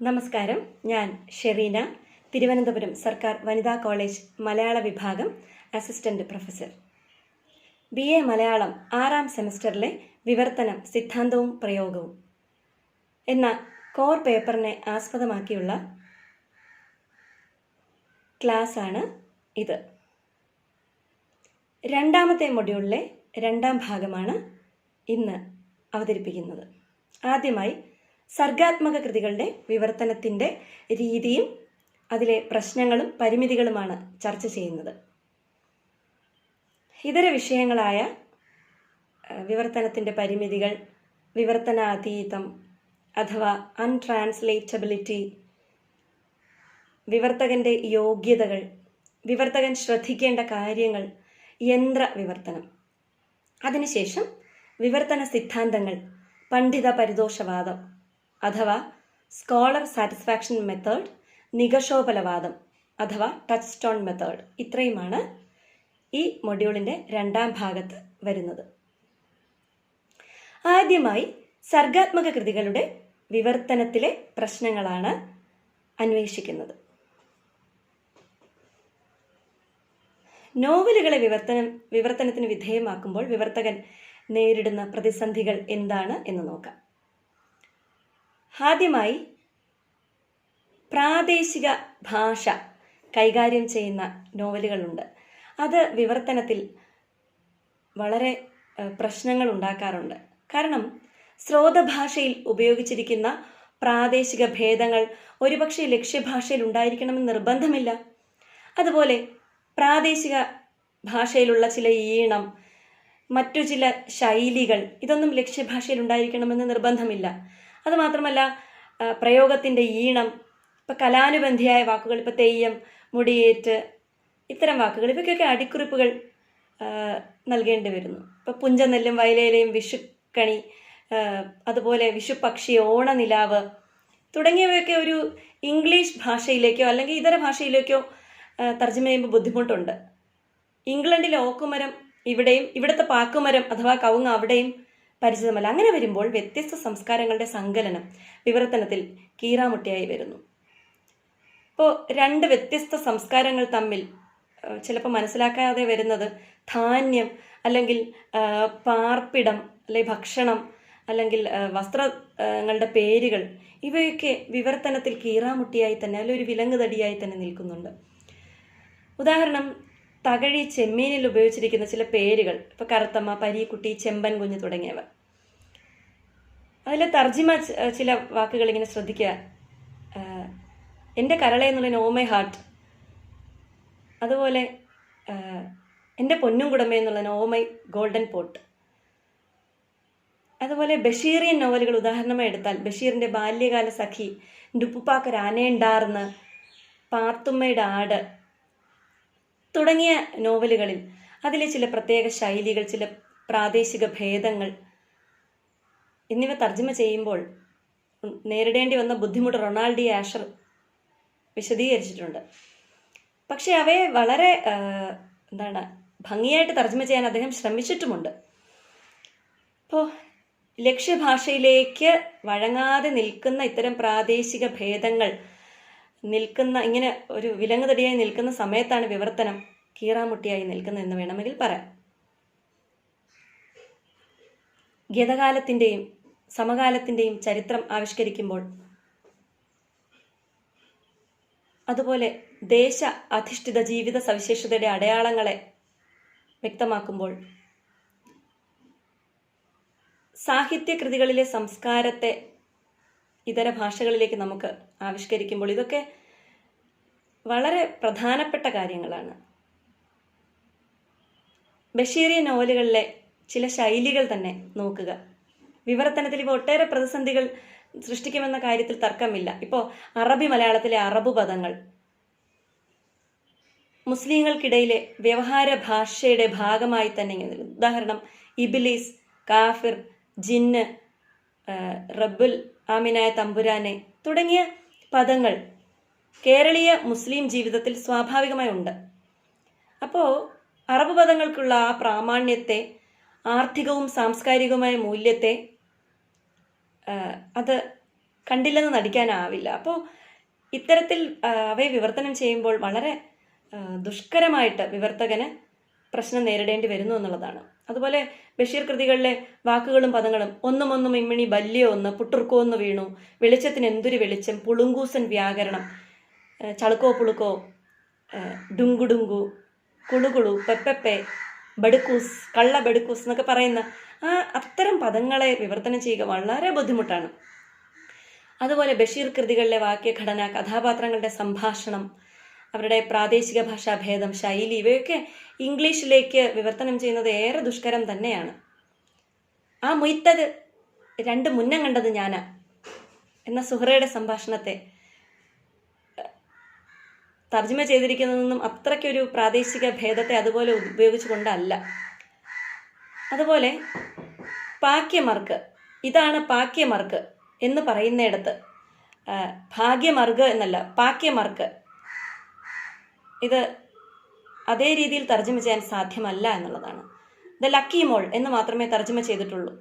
നമസ്കാരം. ഞാൻ ഷെറീന, തിരുവനന്തപുരം സർക്കാർ വനിതാ കോളേജ് മലയാള വിഭാഗം അസിസ്റ്റന്റ് പ്രൊഫസർ. BA മലയാളം 6ാം സെമസ്റ്ററിലെ വിവർത്തനം സിദ്ധാന്തവും പ്രയോഗവും എന്ന കോർ പേപ്പറിനെ ആസ്പദമാക്കിയുള്ള ക്ലാസ്സാണ് ഇത്. രണ്ടാമത്തെ മൊഡ്യൂളിലെ 2ാം ഭാഗമാണ് ഇന്ന് അവതരിപ്പിക്കുന്നത്. ആദ്യമായി സർഗാത്മക കൃതികളുടെ വിവർത്തനത്തിൻ്റെ രീതിയും അതിലെ പ്രശ്നങ്ങളും പരിമിതികളുമാണ് ചർച്ച ചെയ്യുന്നത്. ഇതര വിഷയങ്ങളായ വിവർത്തനത്തിൻ്റെ പരിമിതികൾ, വിവർത്തനാതീതം അഥവാ അൺട്രാൻസ്ലേറ്റബിലിറ്റി, വിവർത്തകൻ്റെ യോഗ്യതകൾ, വിവർത്തകൻ ശ്രദ്ധിക്കേണ്ട കാര്യങ്ങൾ, യന്ത്ര വിവർത്തനം, അതിനുശേഷം വിവർത്തന സിദ്ധാന്തങ്ങൾ, പണ്ഡിത പരിദോഷവാദം അഥവാ സ്കോളർ സാറ്റിസ്ഫാക്ഷൻ മെത്തേഡ്, നികഷോപലവാദം അഥവാ ടച്ച് സ്റ്റോൺ മെത്തേഡ്, ഇത്രയുമാണ് ഈ മൊഡ്യൂളിൻ്റെ 2ാം ഭാഗത്ത് വരുന്നത്. ആദ്യമായി സർഗാത്മക കൃതികളുടെ വിവർത്തനത്തിലെ പ്രശ്നങ്ങളാണ് അന്വേഷിക്കുന്നത്. നോവലുകളെ വിവർത്തനത്തിന് വിധേയമാക്കുമ്പോൾ വിവർത്തകൻ നേരിടുന്ന പ്രതിസന്ധികൾ എന്താണ് എന്ന് നോക്കാം. ആദ്യമായി പ്രാദേശിക ഭാഷ കൈകാര്യം ചെയ്യുന്ന നോവലുകളുണ്ട്. അത് വിവർത്തനത്തിൽ വളരെ പ്രശ്നങ്ങൾ ഉണ്ടാക്കാറുണ്ട്. കാരണം സ്രോതഭാഷയിൽ ഉപയോഗിച്ചിരിക്കുന്ന പ്രാദേശിക ഭേദങ്ങൾ ഒരുപക്ഷെ ലക്ഷ്യഭാഷയിൽ ഉണ്ടായിരിക്കണമെന്ന് നിർബന്ധമില്ല. അതുപോലെ പ്രാദേശിക ഭാഷയിലുള്ള ചില ഈണം, മറ്റു ചില ശൈലികൾ, ഇതൊന്നും ലക്ഷ്യഭാഷയിൽ ഉണ്ടായിരിക്കണമെന്ന് നിർബന്ധമില്ല. അതുമാത്രമല്ല, പ്രയോഗത്തിൻ്റെ ഈണം, ഇപ്പം കലാനുബന്ധിയായ വാക്കുകൾ, ഇപ്പോൾ തെയ്യം, മുടിയേറ്റ്, ഇത്തരം വാക്കുകൾ, ഇവയ്ക്കൊക്കെ അടിക്കുറിപ്പുകൾ നൽകേണ്ടി വരുന്നു. ഇപ്പോൾ പുഞ്ചനെല്ലും വയലേലയും, വിഷുക്കണി, അതുപോലെ വിഷുപക്ഷി, ഓണനിലാവ് തുടങ്ങിയവയൊക്കെ ഒരു ഇംഗ്ലീഷ് ഭാഷയിലേക്കോ അല്ലെങ്കിൽ ഇതര ഭാഷയിലേക്കോ തർജ്ജമ ചെയ്യുമ്പോൾ ബുദ്ധിമുട്ടുണ്ട്. ഇംഗ്ലണ്ടിലെ ഓക്കുമരം ഇവിടെയും ഇവിടുത്തെ പാക്കുമരം അഥവാ കവുങ്ങ് അവിടെയും പരിചിതമല്ല. അങ്ങനെ വരുമ്പോൾ വ്യത്യസ്ത സംസ്കാരങ്ങളുടെ സങ്കലനം വിവർത്തനത്തിൽ കീറാമുട്ടിയായി വരുന്നു. ഇപ്പോൾ 2 വ്യത്യസ്ത സംസ്കാരങ്ങൾ തമ്മിൽ ചിലപ്പോൾ മനസ്സിലാക്കാതെ വരുന്നത് ധാന്യം അല്ലെങ്കിൽ പാർപ്പിടം അല്ലെങ്കിൽ ഭക്ഷണം അല്ലെങ്കിൽ വസ്ത്രങ്ങളുടെ പേരുകൾ, ഇവയൊക്കെ വിവർത്തനത്തിൽ കീറാമുട്ടിയായി തന്നെ അല്ലെങ്കിൽ ഒരു വിലങ്ങുതടിയായി തന്നെ നിൽക്കുന്നുണ്ട്. ഉദാഹരണം, തകഴി ചെമ്മീനിൽ ഉപയോഗിച്ചിരിക്കുന്ന ചില പേരുകൾ, ഇപ്പോൾ കറുത്തമ്മ, പരീക്കുട്ടി, ചെമ്പൻ കുഞ്ഞ് തുടങ്ങിയവ. അതിലെ തർജിമ ചില വാക്കുകൾ ഇങ്ങനെ ശ്രദ്ധിക്കുക. എൻ്റെ കരളെ എന്നുള്ള ഓ മൈ ഹാർട്ട്, അതുപോലെ എൻ്റെ പൊന്നും കുടമേ എന്നുള്ള ഓ മൈ ഗോൾഡൻ പോട്ട്. അതുപോലെ ബഷീറിയൻ നോവലുകൾ ഉദാഹരണമായി എടുത്താൽ ബഷീറിൻ്റെ ബാല്യകാല സഖി, ഡുപ്പുപ്പാക്കൊരാനയുണ്ടാർന്ന്, പാത്തുമ്മയുടെ ആട് തുടങ്ങിയ നോവലുകളിൽ അതിലെ ചില പ്രത്യേക ശൈലികൾ, ചില പ്രാദേശിക ഭേദങ്ങൾ എന്നിവ തർജ്ജമ ചെയ്യുമ്പോൾ നേരിടേണ്ടി വന്ന ബുദ്ധിമുട്ട് റൊണാൾഡ് ആഷർ വിശദീകരിച്ചിട്ടുണ്ട്. പക്ഷെ അവയെ വളരെ ഭംഗിയായിട്ട് തർജ്ജമ ചെയ്യാൻ അദ്ദേഹം ശ്രമിച്ചിട്ടുമുണ്ട്. ഇപ്പോൾ ലക്ഷ്യഭാഷയിലേക്ക് വഴങ്ങാതെ നിൽക്കുന്ന ഇത്തരം പ്രാദേശിക ഭേദങ്ങൾ നിൽക്കുന്ന, ഇങ്ങനെ ഒരു വിലങ്ങുതടിയായി നിൽക്കുന്ന സമയത്താണ് വിവർത്തനം കീറാമുട്ടിയായി നിൽക്കുന്നതെന്ന് വേണമെങ്കിൽ പറയാം. ഗതകാലത്തിൻ്റെയും സമകാലത്തിൻ്റെയും ചരിത്രം ആവിഷ്കരിക്കുമ്പോൾ, അതുപോലെ ദേശ അധിഷ്ഠിത ജീവിത സവിശേഷതയുടെ അടയാളങ്ങളെ വ്യക്തമാക്കുമ്പോൾ, സാഹിത്യകൃതികളിലെ സംസ്കാരത്തെ ഇതര ഭാഷകളിലേക്ക് നമുക്ക് ആവിഷ്കരിക്കുമ്പോൾ, ഇതൊക്കെ വളരെ പ്രധാനപ്പെട്ട കാര്യങ്ങളാണ്. ബഷീറിയൻ നോവലുകളിലെ ചില ശൈലികൾ തന്നെ നോക്കുക. വിവർത്തനത്തിൽ ഇപ്പോൾ ഒട്ടേറെ പ്രതിസന്ധികൾ സൃഷ്ടിക്കുമെന്ന കാര്യത്തിൽ തർക്കമില്ല. ഇപ്പോൾ അറബി മലയാളത്തിലെ അറബ് പദങ്ങൾ മുസ്ലിങ്ങൾക്കിടയിലെ വ്യവഹാര ഭാഷയുടെ ഭാഗമായി തന്നെ ഇങ്ങനെ. ഉദാഹരണം, ഇബ്ലീസ്, കാഫിർ, ജിന്ന്, റബ്ബുൽ ആമിനായ തമ്പുരാനെ തുടങ്ങിയ പദങ്ങൾ കേരളീയ മുസ്ലിം ജീവിതത്തിൽ സ്വാഭാവികമായി ഉണ്ട്. അപ്പോൾ അറബ് പദങ്ങൾക്കുള്ള ആ പ്രാമാണ്യത്തെ, ആർത്ഥികവും സാംസ്കാരികവുമായ മൂല്യത്തെ അത് കണ്ടില്ലെന്ന് നടിക്കാനാവില്ല. അപ്പോൾ ഇത്തരത്തിൽ അവയെ വിവർത്തനം ചെയ്യുമ്പോൾ വളരെ ദുഷ്കരമായിട്ട് വിവർത്തകന് പ്രശ്നം നേരിടേണ്ടി വരുന്നു എന്നുള്ളതാണ്. അതുപോലെ ബഷീർ കൃതികളിലെ വാക്കുകളും പദങ്ങളും ഒന്നും ഇമ്മിണി ബല്യോ ഒന്ന് പുട്ടുർക്കോന്ന് വീണു, വെളിച്ചത്തിന് എന്തൊരു വെളിച്ചം, പുളുങ്കൂസൻ വ്യാകരണം, ചളുക്കോ പുളുക്കോ, ഡുങ്കുഡുങ്കു, കുളുകുളു, പെപ്പെപ്പെ, ബടുക്കൂസ്, കള്ള ബടുക്കൂസ് എന്നൊക്കെ പറയുന്ന അത്തരം പദങ്ങളെ വിവർത്തനം ചെയ്യുക വളരെ ബുദ്ധിമുട്ടാണ്. അതുപോലെ ബഷീർ കൃതികളിലെ വാക്യഘടന, കഥാപാത്രങ്ങളുടെ സംഭാഷണം, അവരുടെ പ്രാദേശിക ഭാഷാ ഭേദം, ശൈലി, ഇവയൊക്കെ ഇംഗ്ലീഷിലേക്ക് വിവർത്തനം ചെയ്യുന്നത് ഏറെ ദുഷ്കരം തന്നെയാണ്. ആ മുയ്ത്തത് 2 മുന്നം കണ്ടത് ഞാനാ എന്ന സുഹറയുടെ സംഭാഷണത്തെ തർജ്ജമ ചെയ്തിരിക്കുന്നതൊന്നും അത്രയ്ക്കൊരു പ്രാദേശിക ഭേദത്തെ അതുപോലെ ഉപയോഗിച്ചുകൊണ്ടല്ല. അതുപോലെ പാക്യമർക്ക്, ഇതാണ് പാക്യമർക്ക് എന്ന് പറയുന്നിടത്ത് ഭാഗ്യമർഗ് എന്നല്ല, പാക്യമർക്ക്, ഇത് അതേ രീതിയിൽ തർജ്ജമ ചെയ്യാൻ സാധ്യമല്ല എന്നുള്ളതാണ്. ദ ലക്കി മോൾ എന്ന് മാത്രമേ തർജ്ജമ ചെയ്തിട്ടുള്ളൂ.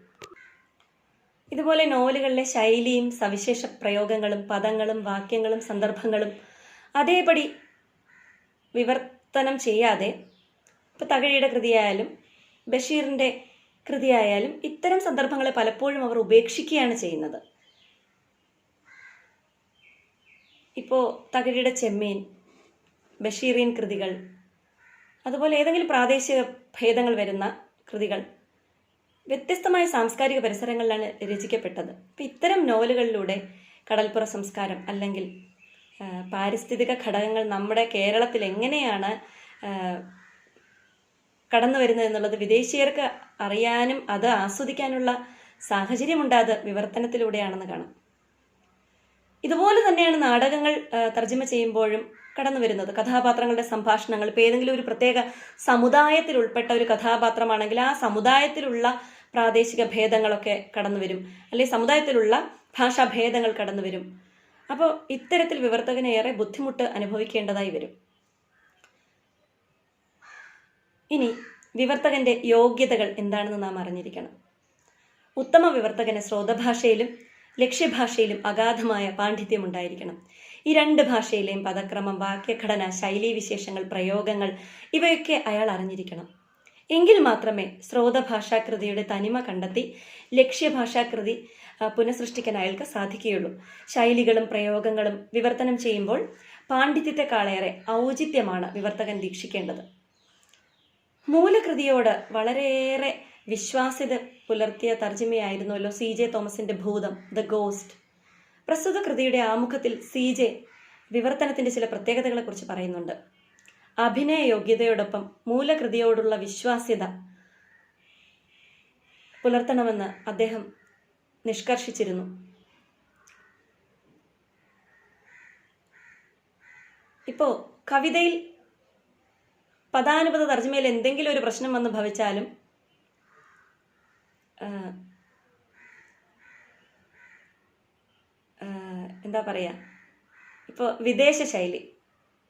ഇതുപോലെ നോവലുകളിലെ ശൈലിയും സവിശേഷ പ്രയോഗങ്ങളും പദങ്ങളും വാക്യങ്ങളും സന്ദർഭങ്ങളും അതേപടി വിവർത്തനം ചെയ്യാതെ, ഇപ്പോൾ തകഴിയുടെ കൃതിയായാലും ബഷീറിൻ്റെ കൃതിയായാലും ഇത്തരം സന്ദർഭങ്ങളെ പലപ്പോഴും അവർ ഉപേക്ഷിക്കുകയാണ് ചെയ്യുന്നത്. ഇപ്പോൾ തകഴിയുടെ ചെമ്മീൻ, ബഷീറിയൻ കൃതികൾ, അതുപോലെ ഏതെങ്കിലും പ്രാദേശിക ഭേദങ്ങൾ വരുന്ന കൃതികൾ വ്യത്യസ്തമായ സാംസ്കാരിക പരിസരങ്ങളിലാണ് രചിക്കപ്പെട്ടത്. അപ്പം ഇത്തരം നോവലുകളിലൂടെ കടൽപ്പുറ സംസ്കാരം അല്ലെങ്കിൽ പാരിസ്ഥിതിക ഘടകങ്ങൾ നമ്മുടെ കേരളത്തിൽ എങ്ങനെയാണ് കടന്നു വരുന്നത് എന്നുള്ളത് വിദേശീയർക്ക് അറിയാനും അത് ആസ്വദിക്കാനുള്ള സാഹചര്യമുണ്ടായത് വിവർത്തനത്തിലൂടെയാണെന്ന് കാണാം. ഇതുപോലെ തന്നെയാണ് നാടകങ്ങൾ തർജ്ജമ ചെയ്യുമ്പോഴും കടന്നു വരുന്നത്. കഥാപാത്രങ്ങളുടെ സംഭാഷണങ്ങൾ, ഇപ്പോൾ ഏതെങ്കിലും ഒരു പ്രത്യേക സമുദായത്തിൽ ഉൾപ്പെട്ട ഒരു കഥാപാത്രമാണെങ്കിൽ ആ സമുദായത്തിലുള്ള പ്രാദേശിക ഭേദങ്ങളൊക്കെ കടന്നു വരും, അല്ലെങ്കിൽ സമുദായത്തിലുള്ള ഭാഷാഭേദങ്ങൾ കടന്നു വരും. അപ്പോൾ ഇത്തരത്തിൽ വിവർത്തകന് ഏറെ ബുദ്ധിമുട്ട് അനുഭവിക്കേണ്ടതായി വരും. ഇനി വിവർത്തകന്റെ യോഗ്യതകൾ എന്താണെന്ന് നാം അറിഞ്ഞിരിക്കണം. ഉത്തമ വിവർത്തകന് സ്രോതഭാഷയിലും ലക്ഷ്യഭാഷയിലും അഗാധമായ പാണ്ഡിത്യമുണ്ടായിരിക്കണം. ഈ 2 ഭാഷയിലെയും പദക്രമം, വാക്യഘടന, ശൈലീവിശേഷങ്ങൾ, പ്രയോഗങ്ങൾ ഇവയൊക്കെ അയാൾ അറിഞ്ഞിരിക്കണം. എങ്കിൽ മാത്രമേ സ്രോതഭാഷാകൃതിയുടെ തനിമ കണ്ടെത്തി ലക്ഷ്യഭാഷാകൃതി പുനഃസൃഷ്ടിക്കാൻ അയാൾക്ക് സാധിക്കുകയുള്ളൂ. ശൈലികളും പ്രയോഗങ്ങളും വിവർത്തനം ചെയ്യുമ്പോൾ പാണ്ഡിത്യത്തെക്കാളേറെ ഔചിത്യമാണ് വിവർത്തകൻ ദീക്ഷിക്കേണ്ടത്. മൂലകൃതിയോട് വളരെയേറെ വിശ്വാസ്യത പുലർത്തിയ തർജ്ജമയായിരുന്നുവല്ലോ CJ തോമസിന്റെ ഭൂതം, ദ ഗോസ്റ്റ്. പ്രസ്തുത കൃതിയുടെ ആമുഖത്തിൽ CJ വിവർത്തനത്തിന്റെ ചില പ്രത്യേകതകളെക്കുറിച്ച് പറയുന്നുണ്ട്. അഭിനയ യോഗ്യതയോടൊപ്പം മൂലകൃതിയോടുള്ള വിശ്വാസ്യത പുലർത്തണമെന്ന് അദ്ദേഹം നിഷ്കർഷിച്ചിരുന്നു. ഇപ്പോൾ കവിതയിൽ പദാനുപത തർജ്ജമയിൽ എന്തെങ്കിലും ഒരു പ്രശ്നം വന്ന് ഭവിച്ചാലും എന്താ പറയുക, ഇപ്പോൾ വിദേശ ശൈലി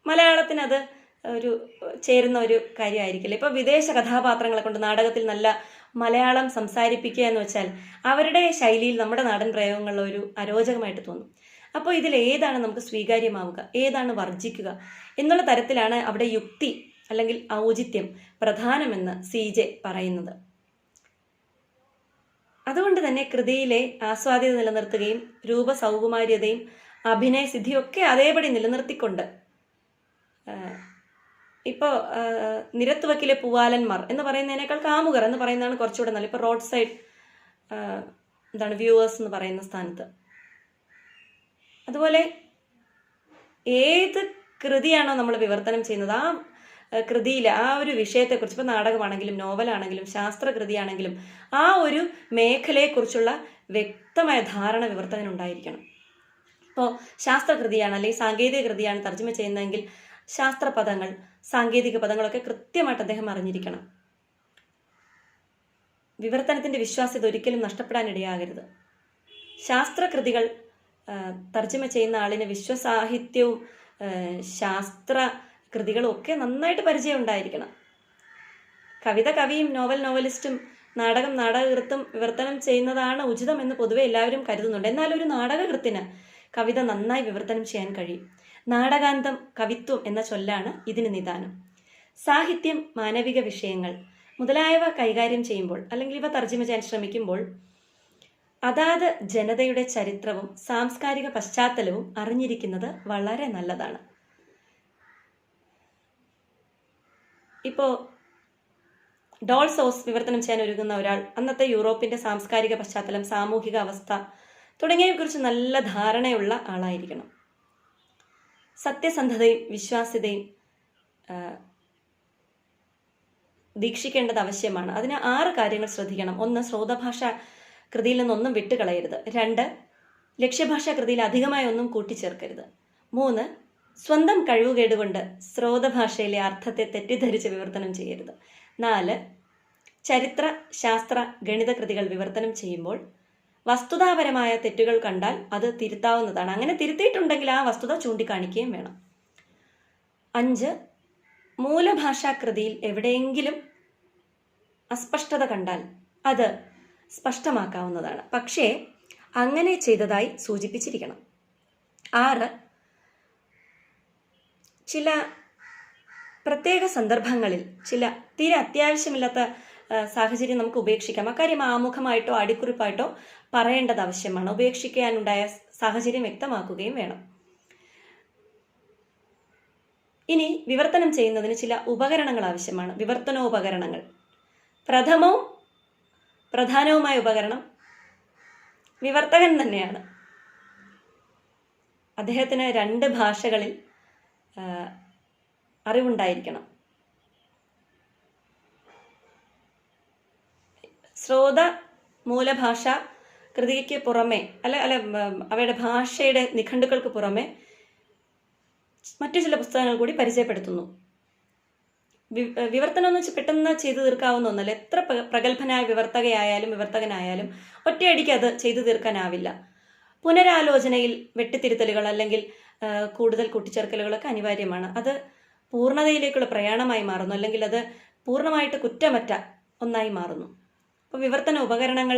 മലയാളത്തിന് അത് ഒരു ചേരുന്ന ഒരു കാര്യമായിരിക്കില്ല. ഇപ്പോൾ വിദേശ കഥാപാത്രങ്ങളെ കൊണ്ട് നാടകത്തിൽ നല്ല മലയാളം സംസാരിപ്പിക്കുക എന്ന് വെച്ചാൽ അവരുടെ ശൈലിയിൽ നമ്മുടെ നാടൻ പ്രയോഗങ്ങളിൽ ഒരു അരോചകമായിട്ട് തോന്നും. അപ്പോൾ ഇതിൽ ഏതാണ് നമുക്ക് സ്വീകാര്യമാവുക, ഏതാണ് വർജിക്കുക എന്നുള്ള തരത്തിലാണ് അവിടെ യുക്തി അല്ലെങ്കിൽ ഔചിത്യം പ്രധാനമെന്ന് CJ പറയുന്നത്. അതുകൊണ്ട് തന്നെ കൃതിയിലെ ആസ്വാദ്യത നിലനിർത്തുകയും രൂപസൗകുമാര്യതയും അഭിനയസിദ്ധിയൊക്കെ അതേപടി നിലനിർത്തിക്കൊണ്ട്, ഇപ്പോൾ നിരത്തുവക്കിലെ പൂവാലന്മാർ എന്ന് പറയുന്നതിനേക്കാൾ കാമുകർ എന്ന് പറയുന്നതാണ് കുറച്ചുകൂടെ നല്ല. ഇപ്പോൾ റോഡ് സൈഡ് വ്യൂവേഴ്സ് എന്ന് പറയുന്ന സ്ഥാനത്ത്. അതുപോലെ ഏത് കൃതിയാണോ നമ്മൾ വിവർത്തനം ചെയ്യുന്നത് ആ കൃതിയിൽ ആ ഒരു വിഷയത്തെക്കുറിച്ച്, ഇപ്പോൾ നാടകമാണെങ്കിലും നോവലാണെങ്കിലും ശാസ്ത്രകൃതിയാണെങ്കിലും ആ ഒരു മേഖലയെക്കുറിച്ചുള്ള വ്യക്തമായ ധാരണ വിവർത്തകനുണ്ടായിരിക്കണം. ഇപ്പോൾ ശാസ്ത്രകൃതിയാണ് അല്ലെങ്കിൽ സാങ്കേതിക കൃതിയാണ് തർജ്ജമ ചെയ്യുന്നതെങ്കിൽ ശാസ്ത്രപദങ്ങൾ, സാങ്കേതിക പദങ്ങളൊക്കെ കൃത്യമായിട്ട് അദ്ദേഹം അറിഞ്ഞിരിക്കണം. വിവർത്തനത്തിൻ്റെ വിശ്വാസ്യത ഒരിക്കലും നഷ്ടപ്പെടാനിടയാകരുത്. ശാസ്ത്രകൃതികൾ തർജ്ജമ ചെയ്യുന്ന ആളിന് വിശ്വസാഹിത്യവും ശാസ്ത്ര കൃതികളും ഒക്കെ നന്നായിട്ട് പരിചയം ഉണ്ടായിരിക്കണം. കവിത കവിയും നോവലിസ്റ്റും നാടകകൃത്തും വിവർത്തനം ചെയ്യുന്നതാണ് ഉചിതമെന്ന് പൊതുവെ എല്ലാവരും കരുതുന്നുണ്ട്. എന്നാൽ ഒരു നാടകകൃത്തിന് കവിത നന്നായി വിവർത്തനം ചെയ്യാൻ കഴിയും. നാടകാന്തം കവിത്വം എന്ന ചൊല്ലാണ് ഇതിന് നിദാനം. സാഹിത്യം, മാനവിക വിഷയങ്ങൾ മുതലായവ കൈകാര്യം ചെയ്യുമ്പോൾ അല്ലെങ്കിൽ ഇവ തർജ്ജിമ ചെയ്യാൻ ശ്രമിക്കുമ്പോൾ അതാത് ജനതയുടെ ചരിത്രവും സാംസ്കാരിക പശ്ചാത്തലവും അറിഞ്ഞിരിക്കുന്നത് വളരെ നല്ലതാണ്. ഇപ്പോൾ ഡോൾ സോസ് വിവർത്തനം ചെയ്യാൻ ഒരുങ്ങുന്ന ഒരാൾ അന്നത്തെ യൂറോപ്പിന്റെ സാംസ്കാരിക പശ്ചാത്തലം, സാമൂഹിക അവസ്ഥ തുടങ്ങിയവയെക്കുറിച്ച് നല്ല ധാരണയുള്ള ആളായിരിക്കണം. സത്യസന്ധതയും വിശ്വാസ്യതയും ദീക്ഷിക്കേണ്ടത് ആവശ്യമാണ്. അതിന് 6 കാര്യങ്ങൾ ശ്രദ്ധിക്കണം. 1. ശ്രോതഭാഷ കൃതിയിൽ നിന്നൊന്നും വിട്ടുകളയരുത്. 2. ലക്ഷ്യഭാഷാ കൃതിയിൽ അധികമായി ഒന്നും കൂട്ടിച്ചേർക്കരുത്. 3. സ്വന്തം കഴിവുകേടുകൊണ്ട് ശ്രോതഭാഷയിലെ അർത്ഥത്തെ തെറ്റിദ്ധരിച്ച് വിവർത്തനം ചെയ്യരുത്. 4. ചരിത്ര, ശാസ്ത്ര, ഗണിത കൃതികൾ വിവർത്തനം ചെയ്യുമ്പോൾ വസ്തുതാപരമായ തെറ്റുകൾ കണ്ടാൽ അത് തിരുത്താവുന്നതാണ്. അങ്ങനെ തിരുത്തിയിട്ടുണ്ടെങ്കിൽ ആ വസ്തുത ചൂണ്ടിക്കാണിക്കുകയും വേണം. 5. മൂലഭാഷാ കൃതിയിൽ എവിടെയെങ്കിലും അസ്പഷ്ടത കണ്ടാൽ അത് സ്പഷ്ടമാക്കാവുന്നതാണ്. പക്ഷേ അങ്ങനെ ചെയ്തതായി സൂചിപ്പിച്ചിരിക്കണം. 6. ചില പ്രത്യേക സന്ദർഭങ്ങളിൽ ചില തീരെ അത്യാവശ്യമില്ലാത്ത സാഹചര്യം നമുക്ക് ഉപേക്ഷിക്കാം. അക്കാര്യം ആമുഖമായിട്ടോ അടിക്കുറിപ്പായിട്ടോ പറയേണ്ടത് ആവശ്യമാണ്. ഉപേക്ഷിക്കാനുണ്ടായ സാഹചര്യം വ്യക്തമാക്കുകയും വേണം. ഇനി വിവർത്തനം ചെയ്യുന്നതിന് ചില ഉപകരണങ്ങൾ ആവശ്യമാണ്. വിവർത്തനോപകരണങ്ങൾ. പ്രധാനവുമായ ഉപകരണം വിവർത്തകൻ തന്നെയാണ്. അദ്ദേഹത്തിന് 2 ഭാഷകളിൽ അറിവുണ്ടായിരിക്കണം. ശ്രോത മൂലഭാഷ കൃതിക്ക് പുറമെ അവയുടെ ഭാഷയുടെ നിഘണ്ടുക്കൾക്ക് പുറമെ മറ്റു ചില പുസ്തകങ്ങൾ കൂടി പരിചയപ്പെടുത്തുന്നു. വിവർത്തനം എന്ന് വെച്ചാൽ പെട്ടെന്ന് ചെയ്തു തീർക്കാവുന്ന ഒന്നല്ല. എത്ര പ്രഗത്ഭനായ വിവർത്തകനായാലും ഒറ്റയടിക്ക് അത് ചെയ്തു തീർക്കാനാവില്ല. പുനരാലോചനയിൽ വെട്ടിത്തിരുത്തലുകൾ അല്ലെങ്കിൽ കൂടുതൽ കൂട്ടിച്ചേർക്കലുകളൊക്കെ അനിവാര്യമാണ്. അത് പൂർണ്ണതയിലേക്കുള്ള പ്രയാണമായി മാറുന്നു, അല്ലെങ്കിൽ അത് പൂർണ്ണമായിട്ട് കുറ്റമറ്റ ഒന്നായി മാറുന്നു. അപ്പോൾ വിവർത്തന ഉപകരണങ്ങൾ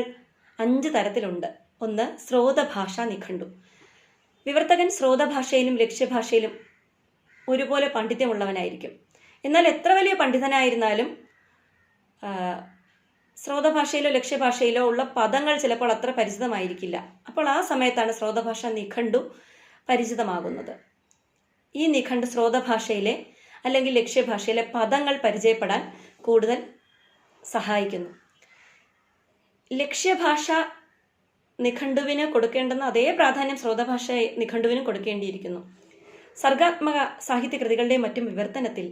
5 തരത്തിലുണ്ട്. 1. ശ്രോതഭാഷാ നിഘണ്ടു. വിവർത്തകൻ ശ്രോതഭാഷയിലും ലക്ഷ്യഭാഷയിലും ഒരുപോലെ പാണ്ഡിത്യമുള്ളവനായിരിക്കും. എന്നാൽ എത്ര വലിയ പണ്ഡിതനായിരുന്നാലും ശ്രോതഭാഷയിലോ ലക്ഷ്യഭാഷയിലോ ഉള്ള പദങ്ങൾ ചിലപ്പോൾ അത്ര പരിചിതമായിരിക്കില്ല. അപ്പോൾ ആ സമയത്താണ് ശ്രോതഭാഷാ നിഘണ്ടു പരിചിതമാകുന്നത്. ഈ നിഘണ്ടു ശ്രോതഭാഷയിലെ അല്ലെങ്കിൽ ലക്ഷ്യഭാഷയിലെ പദങ്ങൾ പരിചയപ്പെടാൻ കൂടുതൽ സഹായിക്കുന്നു. ലക്ഷ്യഭാഷ നിഘണ്ടുവിന് കൊടുക്കേണ്ടുന്ന അതേ പ്രാധാന്യം ശ്രോതഭാഷ നിഘണ്ടുവിന് കൊടുക്കേണ്ടിയിരിക്കുന്നു. സർഗാത്മക സാഹിത്യകൃതികളുടെയും മറ്റും വിവർത്തനത്തിൽ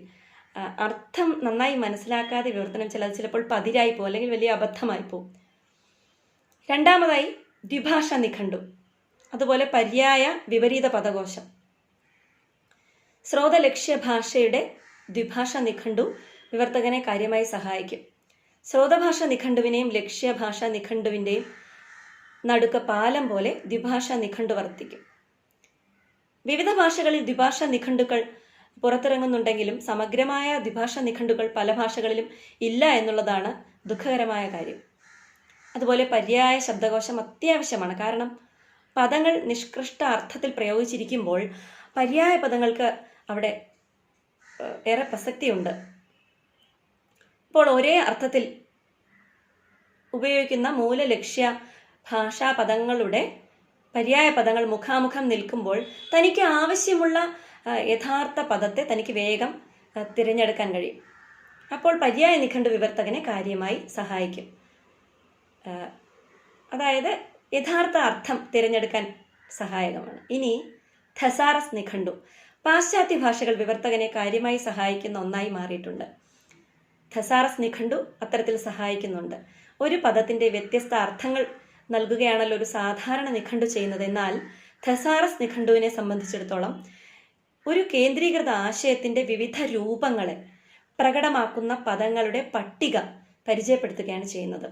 അർത്ഥം നന്നായി മനസ്സിലാക്കാതെ വിവർത്തനം ചിലപ്പോൾ പതിരായി പോകും, അല്ലെങ്കിൽ വലിയ അബദ്ധമായി പോകും. 2. ദ്വിഭാഷ നിഘണ്ടു, അതുപോലെ പര്യായ വിപരീത പദകോശം. ശ്രോത ലക്ഷ്യ ഭാഷയുടെ ദ്വിഭാഷ നിഘണ്ടു വിവർത്തകനെ കാര്യമായി സഹായിക്കും. ശ്രോതഭാഷ നിഘണ്ടുവിനെയും ലക്ഷ്യഭാഷ നിഘണ്ടുവിൻ്റെയും നടുക്ക പാലം പോലെ ദ്വിഭാഷ നിഘണ്ടു വർത്തിക്കും. വിവിധ ഭാഷകളിൽ ദ്വിഭാഷ നിഘണ്ടുക്കൾ പുറത്തിറങ്ങുന്നുണ്ടെങ്കിലും സമഗ്രമായ ദ്വിഭാഷ നിഘണ്ടുക്കൾ പല ഭാഷകളിലും ഇല്ല എന്നുള്ളതാണ് ദുഃഖകരമായ കാര്യം. അതുപോലെ പര്യായ ശബ്ദകോശം അത്യാവശ്യമാണ്. കാരണം പദങ്ങൾ നിഷ്കൃഷ്ട അർത്ഥത്തിൽ പ്രയോഗിച്ചിരിക്കുമ്പോൾ പര്യായ പദങ്ങൾക്ക് അവിടെ ഏറെ പ്രസക്തിയുണ്ട്. ഇപ്പോൾ ഒരേ അർത്ഥത്തിൽ ഉപയോഗിക്കുന്ന മൂലലക്ഷ്യ ഭാഷാ പദങ്ങളുടെ പര്യായ പദങ്ങൾ മുഖാമുഖം നിൽക്കുമ്പോൾ തനിക്ക് ആവശ്യമുള്ള യഥാർത്ഥ പദത്തെ തനിക്ക് വേഗം തിരഞ്ഞെടുക്കാൻ കഴിയും. അപ്പോൾ പര്യായ നിഘണ്ടു വിവർത്തകനെ കാര്യമായി സഹായിക്കും. അതായത് യഥാർത്ഥ അർത്ഥം തിരഞ്ഞെടുക്കാൻ സഹായകമാണ്. ഇനി ഥസാറസ് നിഘണ്ടു പാശ്ചാത്യ ഭാഷകൾ വിവർത്തകനെ കാര്യമായി സഹായിക്കുന്ന ഒന്നായി മാറിയിട്ടുണ്ട്. ഥസാറസ് നിഘണ്ടു അത്തരത്തിൽ സഹായിക്കുന്നുണ്ട്. ഒരു പദത്തിന്റെ വ്യത്യസ്ത അർത്ഥങ്ങൾ നൽകുകയാണല്ലോ ഒരു സാധാരണ നിഘണ്ടു ചെയ്യുന്നത്. എന്നാൽ ഥസാറസ് നിഘണ്ടുവിനെ സംബന്ധിച്ചിടത്തോളം ഒരു കേന്ദ്രീകൃത ആശയത്തിന്റെ വിവിധ രൂപങ്ങളെ പ്രകടമാക്കുന്ന പദങ്ങളുടെ പട്ടിക പരിചയപ്പെടുത്തുകയാണ് ചെയ്യുന്നത്.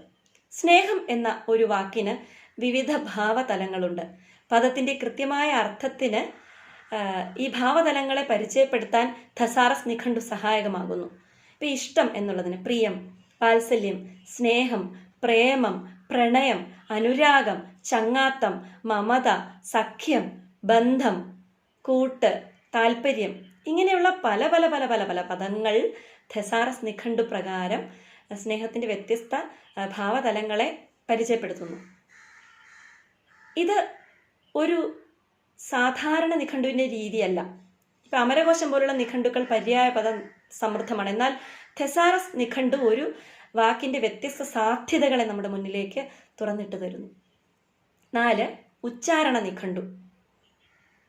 സ്നേഹം എന്ന ഒരു വാക്കിന് വിവിധ ഭാവതലങ്ങളുണ്ട്. പദത്തിന്റെ കൃത്യമായ അർത്ഥത്തിന് ഈ ഭാവതലങ്ങളെ പരിചയപ്പെടുത്താൻ ഥസാറസ് നിഘണ്ടു സഹായകമാകുന്നു. ഇപ്പം ഇഷ്ടം എന്നുള്ളതിന് പ്രിയം, വാത്സല്യം, സ്നേഹം, പ്രേമം, പ്രണയം, അനുരാഗം, ചങ്ങാത്തം, മമത, സഖ്യം, ബന്ധം, കൂട്ട്, താല്പര്യം, ഇങ്ങനെയുള്ള പല പല പല പല പല പദങ്ങൾ തെസാറസ് നിഘണ്ടു പ്രകാരം സ്നേഹത്തിൻ്റെ വ്യത്യസ്ത ഭാവതലങ്ങളെ പരിചയപ്പെടുത്തുന്നു. ഇത് ഒരു സാധാരണ നിഘണ്ടുവിൻ്റെ രീതിയല്ല. ഇപ്പം അമരകോശം പോലുള്ള നിഘണ്ടുക്കൾ പര്യായ പദം സമൃദ്ധമാണ്. എന്നാൽ തെസാറസ് നിഘണ്ടു ഒരു വാക്കിൻ്റെ വ്യത്യസ്ത സാധ്യതകളെ നമ്മുടെ മുന്നിലേക്ക് തുറന്നിട്ട് തരുന്നു. 4. ഉച്ചാരണ നിഘണ്ടു,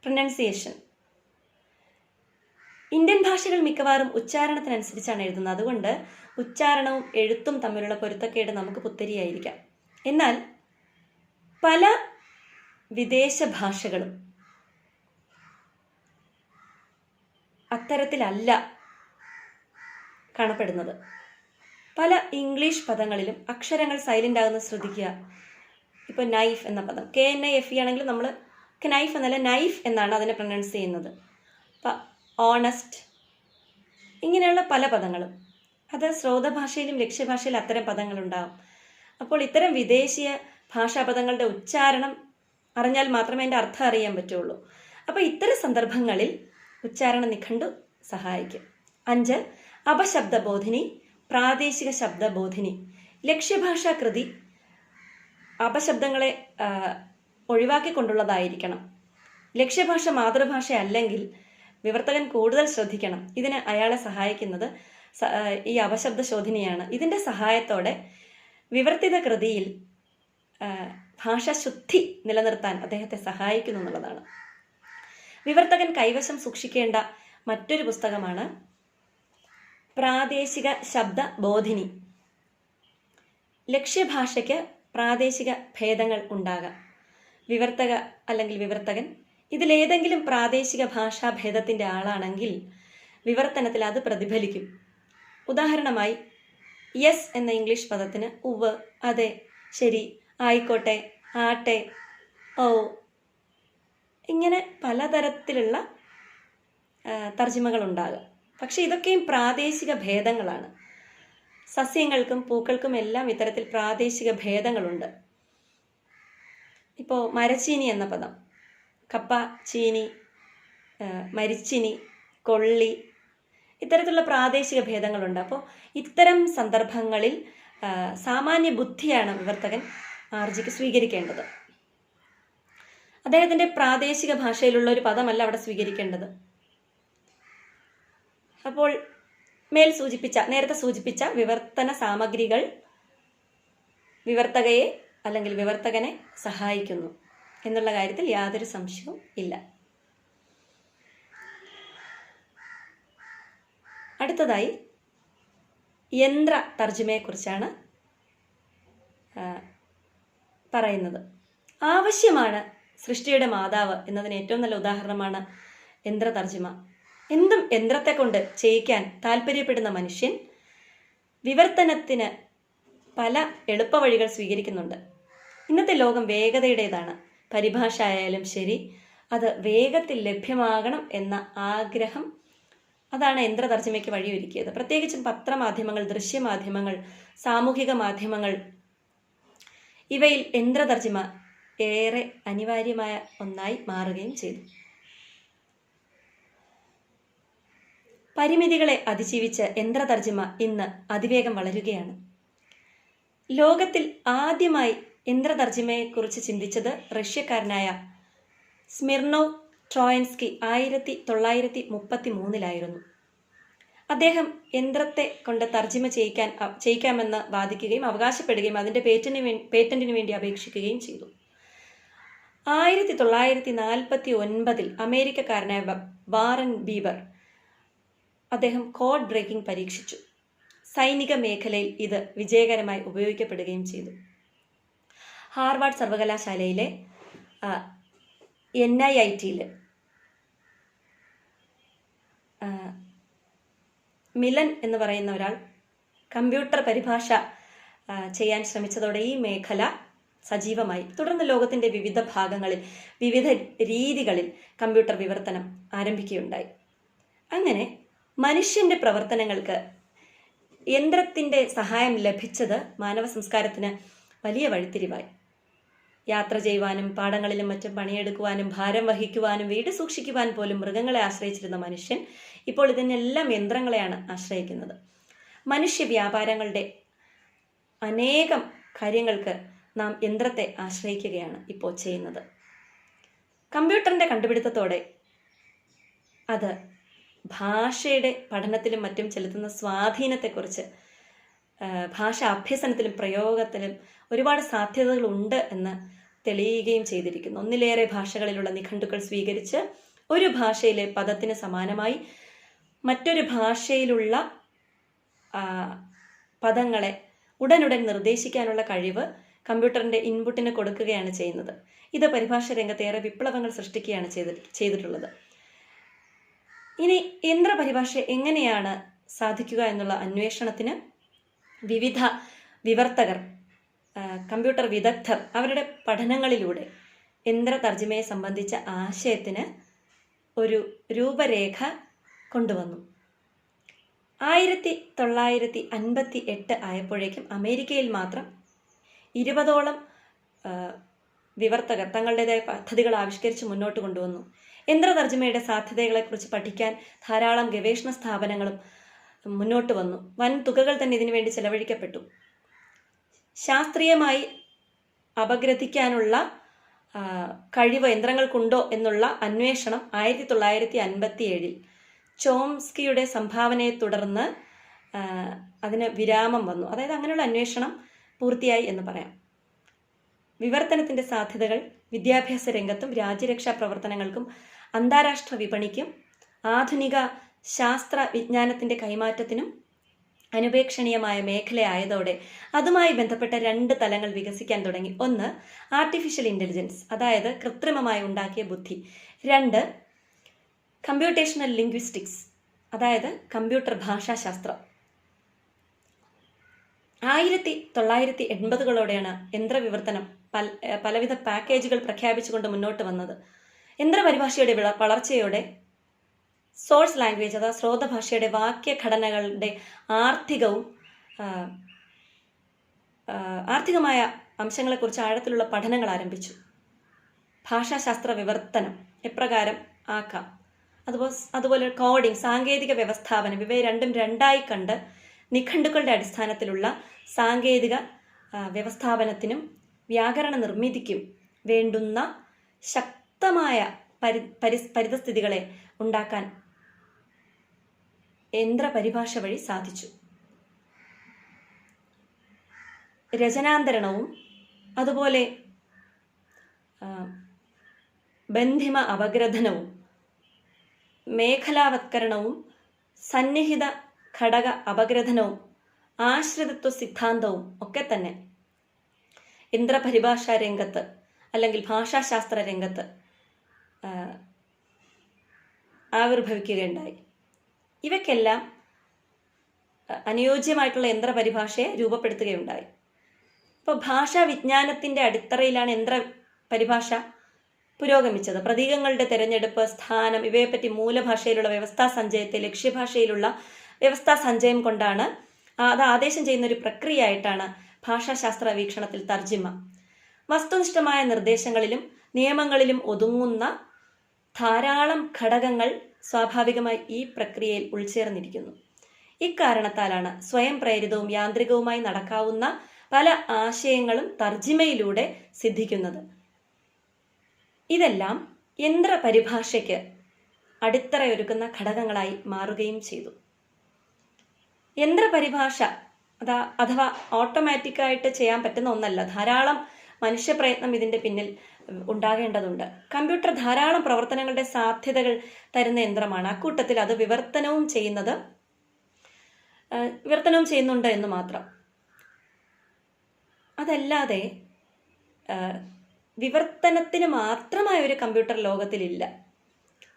പ്രൊനൗൺസിയേഷൻ. ഇന്ത്യൻ ഭാഷകൾ മിക്കവാറും ഉച്ചാരണത്തിനനുസരിച്ചാണ് എഴുതുന്നത്. അതുകൊണ്ട് ഉച്ചാരണവും എഴുത്തും തമ്മിലുള്ള പൊരുത്തക്കേട് നമുക്ക് പുത്തരിയായിരിക്കാം. എന്നാൽ പല വിദേശ ഭാഷകളും അത്തരത്തിലല്ല കാണപ്പെടുന്നത്. പല ഇംഗ്ലീഷ് പദങ്ങളിലും അക്ഷരങ്ങൾ സൈലൻ്റ് ആകുന്നത് ശ്രദ്ധിക്കുക. ഇപ്പോൾ നൈഫ് എന്ന പദം KNIFE ആണെങ്കിൽ നമ്മൾ നൈഫ് എന്നല്ല നൈഫ് എന്നാണ് അതിനെ പ്രൊനൗൺസ് ചെയ്യുന്നത്. അപ്പം ഓണസ്റ്റ്, ഇങ്ങനെയുള്ള പല പദങ്ങളും അത് ശ്രോതഭാഷയിലും ലക്ഷ്യഭാഷയിലും അത്തരം പദങ്ങളുണ്ടാകും. അപ്പോൾ ഇത്തരം വിദേശീയ ഭാഷാപദങ്ങളുടെ ഉച്ചാരണം അറിഞ്ഞാൽ മാത്രമേ അതിൻ്റെ അർത്ഥം അറിയാൻ പറ്റുള്ളൂ. അപ്പോൾ ഇത്തരം സന്ദർഭങ്ങളിൽ ഉച്ചാരണ നിഘണ്ടു സഹായിക്കും. 5. അപശബ്ദബോധിനി, പ്രാദേശിക ശബ്ദബോധിനി. ലക്ഷ്യഭാഷാ കൃതി അപശബ്ദങ്ങളെ ഒഴിവാക്കിക്കൊണ്ടുള്ളതായിരിക്കണം. ലക്ഷ്യഭാഷ മാതൃഭാഷ അല്ലെങ്കിൽ വിവർത്തകൻ കൂടുതൽ ശ്രദ്ധിക്കണം. ഇതിന് അയാളെ സഹായിക്കുന്നത് ഈ അപശബ്ദ ശോധനയാണ്. ഇതിൻ്റെ സഹായത്തോടെ വിവർത്തിത കൃതിയിൽ ഭാഷാശുദ്ധി നിലനിർത്താൻ അദ്ദേഹത്തെ സഹായിക്കുന്നു എന്നുള്ളതാണ്. വിവർത്തകൻ കൈവശം സൂക്ഷിക്കേണ്ട മറ്റൊരു പുസ്തകമാണ് പ്രാദേശിക ശബ്ദ ബോധിനി. ലക്ഷ്യഭാഷയ്ക്ക് പ്രാദേശിക ഭേദങ്ങൾ ഉണ്ടാകാം. വിവർത്തക അല്ലെങ്കിൽ വിവർത്തകൻ ഇതിലേതെങ്കിലും പ്രാദേശിക ഭാഷാ ഭേദത്തിൻ്റെ ആളാണെങ്കിൽ വിവർത്തനത്തിൽ അത് പ്രതിഫലിക്കും. ഉദാഹരണമായി യെസ് എന്ന ഇംഗ്ലീഷ് പദത്തിന് ഉവ്, അതെ, ശരി, ആയിക്കോട്ടെ, ആട്ടെ, ഓ, ഇങ്ങനെ പലതരത്തിലുള്ള തർജ്ജിമകളുണ്ടാകും. പക്ഷെ ഇതൊക്കെയും പ്രാദേശിക ഭേദങ്ങളാണ്. സസ്യങ്ങൾക്കും പൂക്കൾക്കും എല്ലാം ഇത്തരത്തിൽ പ്രാദേശിക ഭേദങ്ങളുണ്ട്. ഇപ്പോൾ മരച്ചീനി എന്ന പദം, കപ്പ, ചീനി, മരിച്ചിനി, കൊള്ളി, ഇത്തരത്തിലുള്ള പ്രാദേശിക ഭേദങ്ങളുണ്ട്. അപ്പോൾ ഇത്തരം സന്ദർഭങ്ങളിൽ സാമാന്യ ബുദ്ധിയാണ് വിവർത്തകൻ ആർജിക്ക് സ്വീകരിക്കേണ്ടത്. അദ്ദേഹത്തിൻ്റെ പ്രാദേശിക ഭാഷയിലുള്ള ഒരു പദമല്ല അവിടെ സ്വീകരിക്കേണ്ടത്. അപ്പോൾ നേരത്തെ സൂചിപ്പിച്ച വിവർത്തന സാമഗ്രികൾ വിവർത്തകയെ അല്ലെങ്കിൽ വിവർത്തകനെ സഹായിക്കുന്നു എന്നുള്ള കാര്യത്തിൽ യാതൊരു സംശയവും ഇല്ല. അടുത്തതായി യന്ത്ര തർജ്ജിമയെക്കുറിച്ചാണ് പറയുന്നത്. ആവശ്യമാണ് സൃഷ്ടിയുടെ മാതാവ് എന്നതിന് ഏറ്റവും നല്ല ഉദാഹരണമാണ് യന്ത്ര തർജ്ജിമ. എന്തും യന്ത്രത്തെ കൊണ്ട് ചെയ്യിക്കാൻ താല്പര്യപ്പെടുന്ന മനുഷ്യൻ വിവർത്തനത്തിന് പല എളുപ്പവഴികൾ സ്വീകരിക്കുന്നുണ്ട്. ഇന്നത്തെ ലോകം വേഗതയുടേതാണ്. പരിഭാഷ ആയാലും ശരി, അത് വേഗത്തിൽ ലഭ്യമാകണം എന്ന ആഗ്രഹം, അതാണ് യന്ത്രതർജ്ജിമയ്ക്ക് വഴിയൊരുക്കിയത്. പ്രത്യേകിച്ചും പത്രമാധ്യമങ്ങൾ, ദൃശ്യമാധ്യമങ്ങൾ, സാമൂഹിക മാധ്യമങ്ങൾ, ഇവയിൽ യന്ത്രതർജ്ജിമ ഏറെ അനിവാര്യമായ ഒന്നായി മാറുകയും ചെയ്തു. പരിമിതികളെ അതിജീവിച്ച് യന്ത്രതർജ്ജിമ ഇന്ന് അതിവേഗം വളരുകയാണ്. ലോകത്തിൽ ആദ്യമായി യന്ത്രതർജ്ജിമയെക്കുറിച്ച് ചിന്തിച്ചത് റഷ്യക്കാരനായ സ്മിർനോവ് ട്രോയൻസ്കി 1933 അദ്ദേഹം യന്ത്രത്തെ കൊണ്ട് തർജ്ജിമ ചെയ്യിക്കാമെന്ന് വാദിക്കുകയും അവകാശപ്പെടുകയും അതിൻ്റെ പേറ്റന്റിന് വേണ്ടി അപേക്ഷിക്കുകയും ചെയ്തു. 1949 അമേരിക്കക്കാരനായ വാറൻ ബീബർ അദ്ദേഹം കോഡ് ബ്രേക്കിംഗ് പരീക്ഷിച്ചു. സൈനിക മേഖലയിൽ ഇത് വിജയകരമായി ഉപയോഗിക്കപ്പെടുകയും ചെയ്തു. ഹാർവാർഡ് സർവകലാശാലയിലെ NIITയിൽ മിലൻ എന്ന് പറയുന്ന ഒരാൾ കമ്പ്യൂട്ടർ പരിഭാഷ ചെയ്യാൻ ശ്രമിച്ചതോടെ ഈ മേഖല സജീവമായി. തുടർന്ന് ലോകത്തിൻ്റെ വിവിധ ഭാഗങ്ങളിൽ വിവിധ രീതികളിൽ കമ്പ്യൂട്ടർ വിവർത്തനം ആരംഭിക്കുകയുണ്ടായി. അങ്ങനെ മനുഷ്യൻ്റെ പ്രവർത്തനങ്ങൾക്ക് യന്ത്രത്തിൻ്റെ സഹായം ലഭിച്ചത് മാനവ സംസ്കാരത്തിന് വലിയ വഴിത്തിരിവായി. യാത്ര ചെയ്യുവാനും പാടങ്ങളിലും മറ്റും പണിയെടുക്കുവാനും ഭാരം വഹിക്കുവാനും വീട് സൂക്ഷിക്കുവാൻ പോലും മൃഗങ്ങളെ ആശ്രയിച്ചിരുന്ന മനുഷ്യൻ ഇപ്പോൾ ഇതിനെല്ലാം യന്ത്രങ്ങളെയാണ് ആശ്രയിക്കുന്നത്. മനുഷ്യ വ്യാപാരങ്ങളുടെ അനേകം കാര്യങ്ങൾക്ക് നാം യന്ത്രത്തെ ആശ്രയിക്കുകയാണ് ഇപ്പോൾ ചെയ്യുന്നത്. കമ്പ്യൂട്ടറിൻ്റെ കണ്ടുപിടുത്തത്തോടെ അത് ഭാഷയുടെ പഠനത്തിലും മറ്റും ചെലുത്തുന്ന സ്വാധീനത്തെക്കുറിച്ച്, ഭാഷ അഭ്യസനത്തിലും പ്രയോഗത്തിലും ഒരുപാട് സാധ്യതകളുണ്ട് എന്ന് തെളിയുകയും ചെയ്തിരിക്കുന്നു. ഒന്നിലേറെ ഭാഷകളിലുള്ള നിഘണ്ടുക്കൾ സ്വീകരിച്ച് ഒരു ഭാഷയിലെ പദത്തിന് സമാനമായി മറ്റൊരു ഭാഷയിലുള്ള പദങ്ങളെ ഉടനുടൻ നിർദ്ദേശിക്കാനുള്ള കഴിവ് കമ്പ്യൂട്ടറിൻ്റെ ഇൻപുട്ടിന് കൊടുക്കുകയാണ് ചെയ്യുന്നത്. ഇത് പരിഭാഷ രംഗത്ത് ഏറെ വിപ്ലവങ്ങൾ സൃഷ്ടിക്കുകയാണ് ചെയ്തിട്ടുള്ളത്. ഇനി യന്ത്രപരിഭാഷ എങ്ങനെയാണ് സാധിക്കുക എന്നുള്ള അന്വേഷണത്തിന് വിവിധ വിവർത്തകർ, കമ്പ്യൂട്ടർ വിദഗ്ധർ അവരുടെ പഠനങ്ങളിലൂടെ യന്ത്ര തർജ്ജിമയെ സംബന്ധിച്ച ആശയത്തിന് ഒരു രൂപരേഖ കൊണ്ടുവന്നു. 1958 ആയപ്പോഴേക്കും അമേരിക്കയിൽ മാത്രം 20ഓളം വിവർത്തകർ തങ്ങളുടേതായ പദ്ധതികൾ ആവിഷ്കരിച്ച് മുന്നോട്ട് കൊണ്ടുവന്നു. യന്ത്ര തർജ്ജിമയുടെ സാധ്യതകളെക്കുറിച്ച് പഠിക്കാൻ ധാരാളം ഗവേഷണ സ്ഥാപനങ്ങളും മുന്നോട്ട് വന്നു. വൻ തുകകൾ തന്നെ ഇതിനുവേണ്ടി ചെലവഴിക്കപ്പെട്ടു. ശാസ്ത്രീയമായി അപഗ്രഥിക്കാനുള്ള കഴിവ് യന്ത്രങ്ങൾക്കുണ്ടോ എന്നുള്ള അന്വേഷണം 1957 ചോംസ്കിയുടെ സംഭാവനയെ തുടർന്ന് അതിന് വിരാമം വന്നു. അതായത് അങ്ങനെയുള്ള അന്വേഷണം പൂർത്തിയായി എന്ന് പറയാം. വിവർത്തനത്തിൻ്റെ സാധ്യതകൾ വിദ്യാഭ്യാസ രംഗത്തും രാജ്യരക്ഷാ പ്രവർത്തനങ്ങൾക്കും അന്താരാഷ്ട്ര വിപണിക്കും ആധുനിക ശാസ്ത്ര വിജ്ഞാനത്തിൻ്റെ കൈമാറ്റത്തിനും അനുപേക്ഷണീയമായ മേഖലയായതോടെ അതുമായി ബന്ധപ്പെട്ട 2 തലങ്ങൾ വികസിക്കാൻ തുടങ്ങി. ഒന്ന്, ആർട്ടിഫിഷ്യൽ ഇൻ്റലിജൻസ്, അതായത് കൃത്രിമമായി ഉണ്ടാക്കിയ ബുദ്ധി. 2, കമ്പ്യൂട്ടേഷണൽ ലിംഗ്വിസ്റ്റിക്സ്, അതായത് കമ്പ്യൂട്ടർ ഭാഷാശാസ്ത്രം. 1980കളോടെയാണ് യന്ത്രവിവർത്തനം പലവിധ പാക്കേജുകൾ പ്രഖ്യാപിച്ചുകൊണ്ട് മുന്നോട്ട് വന്നത്. യന്ത്രപരിഭാഷയുടെ വളർച്ചയോടെ സോഴ്സ് ലാംഗ്വേജ് അഥവാ സ്രോതഭാഷയുടെ വാക്യഘടനകളുടെ ആർത്ഥികമായ അംശങ്ങളെക്കുറിച്ച് ആഴത്തിലുള്ള പഠനങ്ങൾ ആരംഭിച്ചു. ഭാഷാശാസ്ത്ര വിവർത്തനം എപ്രകാരം ആക്കാം, അതുപോലെ കോഡിംഗ്, സാങ്കേതിക വ്യവസ്ഥാപനം, ഇവയെ രണ്ടും രണ്ടായി കണ്ട് നിഘണ്ടുക്കളുടെ അടിസ്ഥാനത്തിലുള്ള സാങ്കേതിക വ്യവസ്ഥാപനത്തിനും വ്യാകരണ നിർമ്മിതിക്കും വേണ്ടുന്ന ശക്തമായ പരിതസ്ഥിതികളെ ഉണ്ടാക്കാൻ യന്ത്രപരിഭാഷ വഴി സാധിച്ചു. രചനാന്തരണവും അതുപോലെ ബന്ധിമ അപഗ്രഥനവും മേഖലാവത്കരണവും സന്നിഹിത ഘടക അപഗ്രഥനവും ആശ്രിതത്വ സിദ്ധാന്തവും ഒക്കെ തന്നെ യന്ത്രപരിഭാഷാ രംഗത്ത് അല്ലെങ്കിൽ ഭാഷാശാസ്ത്ര രംഗത്ത് ആവിർഭവിക്കുകയുണ്ടായി. ഇവയ്ക്കെല്ലാം അനുയോജ്യമായിട്ടുള്ള യന്ത്രപരിഭാഷയെ രൂപപ്പെടുത്തുകയുണ്ടായി. ഇപ്പോൾ ഭാഷാ വിജ്ഞാനത്തിൻ്റെ അടിത്തറയിലാണ് യന്ത്രപരിഭാഷ പുരോഗമിച്ചത്. പ്രതീകങ്ങളുടെ തിരഞ്ഞെടുപ്പ്, സ്ഥാനം, ഇവയെപ്പറ്റി മൂലഭാഷയിലുള്ള വ്യവസ്ഥാ സഞ്ചയത്തെ ലക്ഷ്യഭാഷയിലുള്ള വ്യവസ്ഥാ സഞ്ചയം കൊണ്ടാണ് അത് ആദേശം ചെയ്യുന്ന ഒരു പ്രക്രിയയായിട്ടാണ് ഭാഷാശാസ്ത്ര വീക്ഷണത്തിൽ തർജിമ. വസ്തുനിഷ്ഠമായ നിർദ്ദേശങ്ങളിലും നിയമങ്ങളിലും ഒതുങ്ങുന്ന ധാരാളം ഘടകങ്ങൾ സ്വാഭാവികമായി ഈ പ്രക്രിയയിൽ ഉൾച്ചേർന്നിരിക്കുന്നു. ഇക്കാരണത്താലാണ് സ്വയം പ്രേരിതവും യാന്ത്രികവുമായി നടക്കാവുന്ന പല ആശയങ്ങളും തർജിമയിലൂടെ സിദ്ധിക്കുന്നത്. ഇതെല്ലാം യന്ത്രപരിഭാഷയ്ക്ക് അടിത്തറയൊരുക്കുന്ന ഘടകങ്ങളായി മാറുകയും ചെയ്തു. യന്ത്രപരിഭാഷ അഥവാ ഓട്ടോമാറ്റിക്കായിട്ട് ചെയ്യാൻ പറ്റുന്ന ഒന്നല്ല. ധാരാളം മനുഷ്യപ്രയത്നം ഇതിൻ്റെ പിന്നിൽ ഉണ്ടാകേണ്ടതുണ്ട്. കമ്പ്യൂട്ടർ ധാരാളം പ്രവർത്തനങ്ങളുടെ സാധ്യതകൾ തരുന്ന യന്ത്രമാണ്. അക്കൂട്ടത്തിൽ അത് വിവർത്തനവും ചെയ്യുന്നുണ്ട് എന്ന് മാത്രം. അതല്ലാതെ വിവർത്തനത്തിന് മാത്രമായ ഒരു കമ്പ്യൂട്ടർ ലോകത്തിലില്ല.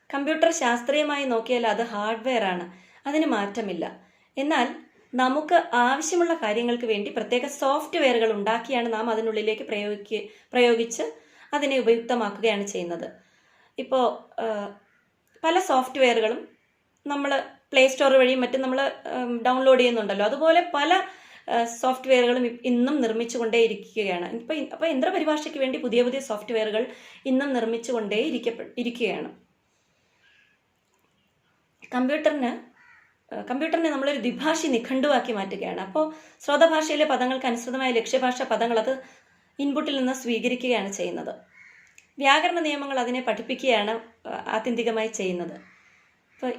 കമ്പ്യൂട്ടർ ശാസ്ത്രീയമായി നോക്കിയാൽ അത് ഹാർഡ്വെയർ ആണ്, അതിന് മാറ്റമില്ല. എന്നാൽ നമുക്ക് ആവശ്യമുള്ള കാര്യങ്ങൾക്ക് വേണ്ടി പ്രത്യേക സോഫ്റ്റ്വെയറുകൾ ഉണ്ടാക്കിയാണ് നാം അതിനുള്ളിലേക്ക് പ്രയോഗിച്ച് അതിനെ ഉപയുക്തമാക്കുകയാണ് ചെയ്യുന്നത്. ഇപ്പോൾ പല സോഫ്റ്റ്വെയറുകളും നമ്മൾ പ്ലേ സ്റ്റോർ വഴിയും മറ്റും നമ്മൾ ഡൗൺലോഡ് ചെയ്യുന്നുണ്ടല്ലോ. അതുപോലെ പല സോഫ്റ്റ്വെയറുകളും ഇന്നും നിർമ്മിച്ചുകൊണ്ടേയിരിക്കുകയാണ്. അപ്പോൾ യന്ത്രപരിഭാഷയ്ക്ക് വേണ്ടി പുതിയ പുതിയ സോഫ്റ്റ്വെയറുകൾ ഇന്നും ഇരിക്കുകയാണ്. കമ്പ്യൂട്ടറിനെ നമ്മളൊരു ദ്വിഭാഷി നിഘണ്ടുവാക്കി മാറ്റുകയാണ്. അപ്പോൾ ശ്രോതഭാഷയിലെ പദങ്ങൾക്ക് അനുസൃതമായ ലക്ഷ്യഭാഷാ പദങ്ങൾ അത് ഇൻപുട്ടിൽ നിന്ന് സ്വീകരിക്കുകയാണ് ചെയ്യുന്നത്. വ്യാകരണ നിയമങ്ങൾ അതിനെ പഠിപ്പിക്കുകയാണ് ആത്യന്തികമായി ചെയ്യുന്നത്. ഇപ്പോൾ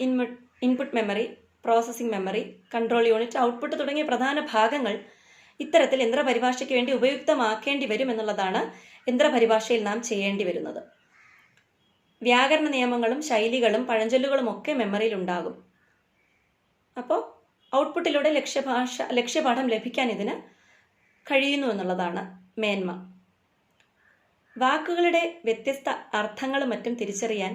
input memory, processing memory, control unit, output തുടങ്ങിയ പ്രധാന ഭാഗങ്ങൾ ഇത്തരത്തിൽ യന്ത്രപരിഭാഷയ്ക്ക് വേണ്ടി ഉപയുക്തമാക്കേണ്ടി വരും എന്നുള്ളതാണ് യന്ത്രപരിഭാഷയിൽ നാം ചെയ്യേണ്ടി വരുന്നത്. വ്യാകരണ നിയമങ്ങളും ശൈലികളും പഴഞ്ചൊല്ലുകളും ഒക്കെ മെമ്മറിയിൽ ഉണ്ടാകും. അപ്പോൾ ഔട്ട്പുട്ടിലൂടെ ലക്ഷ്യപാഠം ലഭിക്കാൻ ഇതിന് കഴിയുന്നു എന്നുള്ളതാണ് മേന്മ. വാക്കുകളുടെ വ്യത്യസ്ത അർത്ഥങ്ങളും മറ്റും തിരിച്ചറിയാൻ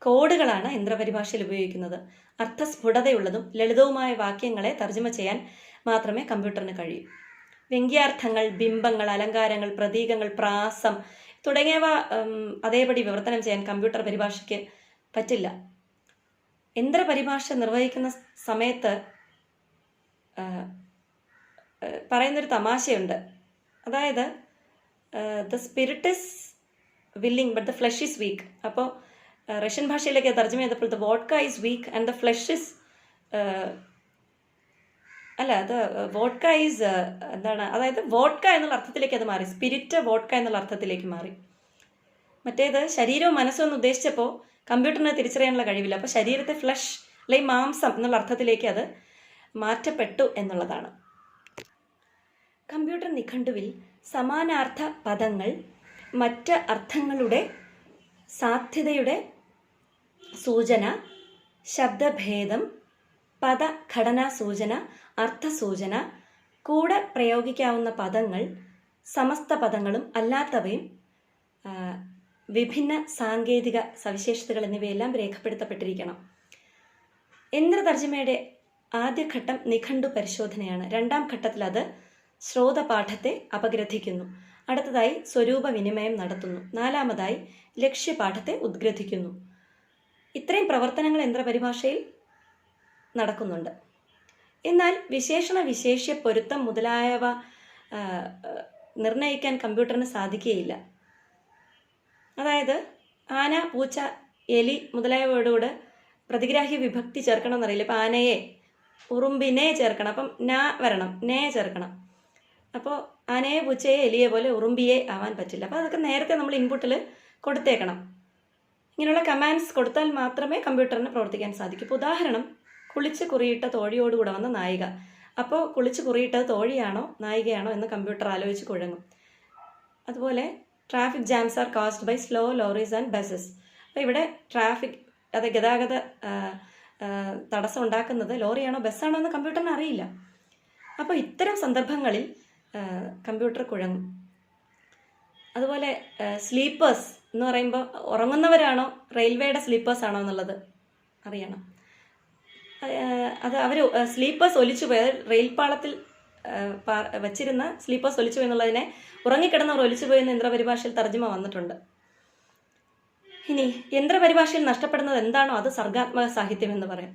കോഡുകളാണ് യന്ത്രപരിഭാഷയിൽ ഉപയോഗിക്കുന്നത്. അർത്ഥസ്ഫുടതയുള്ളതും ലളിതവുമായ വാക്യങ്ങളെ തർജ്ജമ ചെയ്യാൻ മാത്രമേ കമ്പ്യൂട്ടറിന് കഴിയൂ. വ്യംഗ്യാർത്ഥങ്ങൾ, ബിംബങ്ങൾ, അലങ്കാരങ്ങൾ, പ്രതീകങ്ങൾ, പ്രാസം തുടങ്ങിയവ അതേപടി വിവർത്തനം ചെയ്യാൻ കമ്പ്യൂട്ടർ പരിഭാഷയ്ക്ക് പറ്റില്ല. യന്ത്രപരിഭാഷ നിർവഹിക്കുന്ന സമയത്ത് പറയുന്നൊരു തമാശയുണ്ട്. അതായത് the spirit is willing but the flush is week. അപ്പോൾ റഷ്യൻ ഭാഷയിലേക്ക് തർജ്ജമ ചെയ്തപ്പോൾ the vodka is week and the flush is vodka is എന്താണ്, അതായത് വോഡ്ക എന്നുള്ള അർത്ഥത്തിലേക്ക് അത് മാറി, സ്പിരിറ്റ് വോഡ്ക എന്നുള്ള അർത്ഥത്തിലേക്ക് മാറി. മറ്റേത് ശരീരവും മനസ്സും എന്ന് ഉദ്ദേശിച്ചപ്പോൾ കമ്പ്യൂട്ടറിന് തിരിച്ചറിയാനുള്ള കഴിവില്ല. അപ്പോൾ ശരീരത്തെ ഫ്ലഷ് അല്ലെങ്കിൽ മാംസം എന്നുള്ള അർത്ഥത്തിലേക്ക് അത് മാറ്റപ്പെട്ടു എന്നുള്ളതാണ്. കമ്പ്യൂട്ടർ നിഘണ്ടുവിൽ സമാനാർത്ഥ പദങ്ങൾ, മറ്റ് അർത്ഥങ്ങളുടെ സാധ്യതയുടെ സൂചന, ശബ്ദഭേദം, പദഘടനാ സൂചന, അർത്ഥസൂചന, കൂടെ പ്രയോഗിക്കാവുന്ന പദങ്ങൾ, സമസ്ത പദങ്ങളും അല്ലാത്തവയും വിഭിന്ന സാങ്കേതിക സവിശേഷതകൾ എന്നിവയെല്ലാം രേഖപ്പെടുത്തപ്പെട്ടിരിക്കണം. യന്ത്രതർജ്ജമയുടെ ആദ്യഘട്ടം നിഘണ്ടു പരിശോധനയാണ്. രണ്ടാം ഘട്ടത്തിൽ അത് ശ്രോതപാഠത്തെ അപഗ്രഥിക്കുന്നു. അടുത്തതായി സ്വരൂപ വിനിമയം നടത്തുന്നു. നാലാമതായി ലക്ഷ്യപാഠത്തെ ഉദ്ഗ്രഥിക്കുന്നു. ഇത്രയും പ്രവർത്തനങ്ങൾ യന്ത്രപരിഭാഷയിൽ നടക്കുന്നുണ്ട്. എന്നാൽ വിശേഷണ വിശേഷ്യ പൊരുത്തം മുതലായവ നിർണ്ണയിക്കാൻ കമ്പ്യൂട്ടറിന് സാധിക്കുകയില്ല. അതായത് ആന, പൂച്ച, എലി മുതലായവയോടുകൂടെ പ്രതിഗ്രാഹ്യ വിഭക്തി ചേർക്കണം എന്നറിയില്ല. ഇപ്പം ആനയെ, ഉറുമ്പിനെ ചേർക്കണം, അപ്പം നാ വരണം, നേ ചേർക്കണം. അപ്പോൾ ആനയെ, പൂച്ചയെ, എലിയെ പോലെ ഉറുമ്പിയെ ആവാൻ പറ്റില്ല. അപ്പോൾ അതൊക്കെ നേരത്തെ നമ്മൾ ഇൻപുട്ടിൽ കൊടുത്തേക്കണം. ഇങ്ങനെയുള്ള കമാൻഡ്സ് കൊടുത്താൽ മാത്രമേ കമ്പ്യൂട്ടറിന് പ്രവർത്തിക്കാൻ സാധിക്കൂ. ഇപ്പോൾ ഉദാഹരണം, കുളിച്ച് കുറിയിട്ട തോഴിയോടുകൂടെ വന്ന നായിക. അപ്പോൾ കുളിച്ച് കുറിയിട്ടത് തോഴിയാണോ നായികയാണോ എന്ന് കമ്പ്യൂട്ടർ ആലോചിച്ച് കുഴങ്ങും. അതുപോലെ traffic jams are caused by slow lorries and buses. അപ്പോൾ ഇവിടെ ട്രാഫിക്, അത് ഗതാഗത തടസ്സം ഉണ്ടാക്കുന്നത് ലോറിയാണോ ബസ്സാണോ എന്ന് കമ്പ്യൂട്ടറിന് അറിയില്ല. അപ്പോൾ ഇത്തരം സന്ദർഭങ്ങളിൽ കമ്പ്യൂട്ടർ കുഴങ്ങും. അതുപോലെ സ്ലീപ്പേഴ്സ് എന്ന് പറയുമ്പോൾ ഉറങ്ങുന്നവരാണോ റെയിൽവേയുടെ സ്ലീപ്പേഴ്സ് ആണോ എന്നുള്ളത് അറിയണം. അത് അവർ സ്ലീപ്പേഴ്സ് ഒലിച്ചുപോയി, റെയിൽപാളത്തിൽ വച്ചിരുന്ന സ്ലീപ്പേഴ്സ് ഒലിച്ചുപോയി എന്നുള്ളതിനെ ഉറങ്ങിക്കിടന്നവർ ഒലിച്ചുപോയി എന്ന് യന്ത്രപരിഭാഷയിൽ തർജ്ജമ വന്നിട്ടുണ്ട്. ഇനി യന്ത്രപരിഭാഷയിൽ നഷ്ടപ്പെടുന്നത് എന്താണോ അത് സർഗാത്മക സാഹിത്യം എന്ന് പറയാം.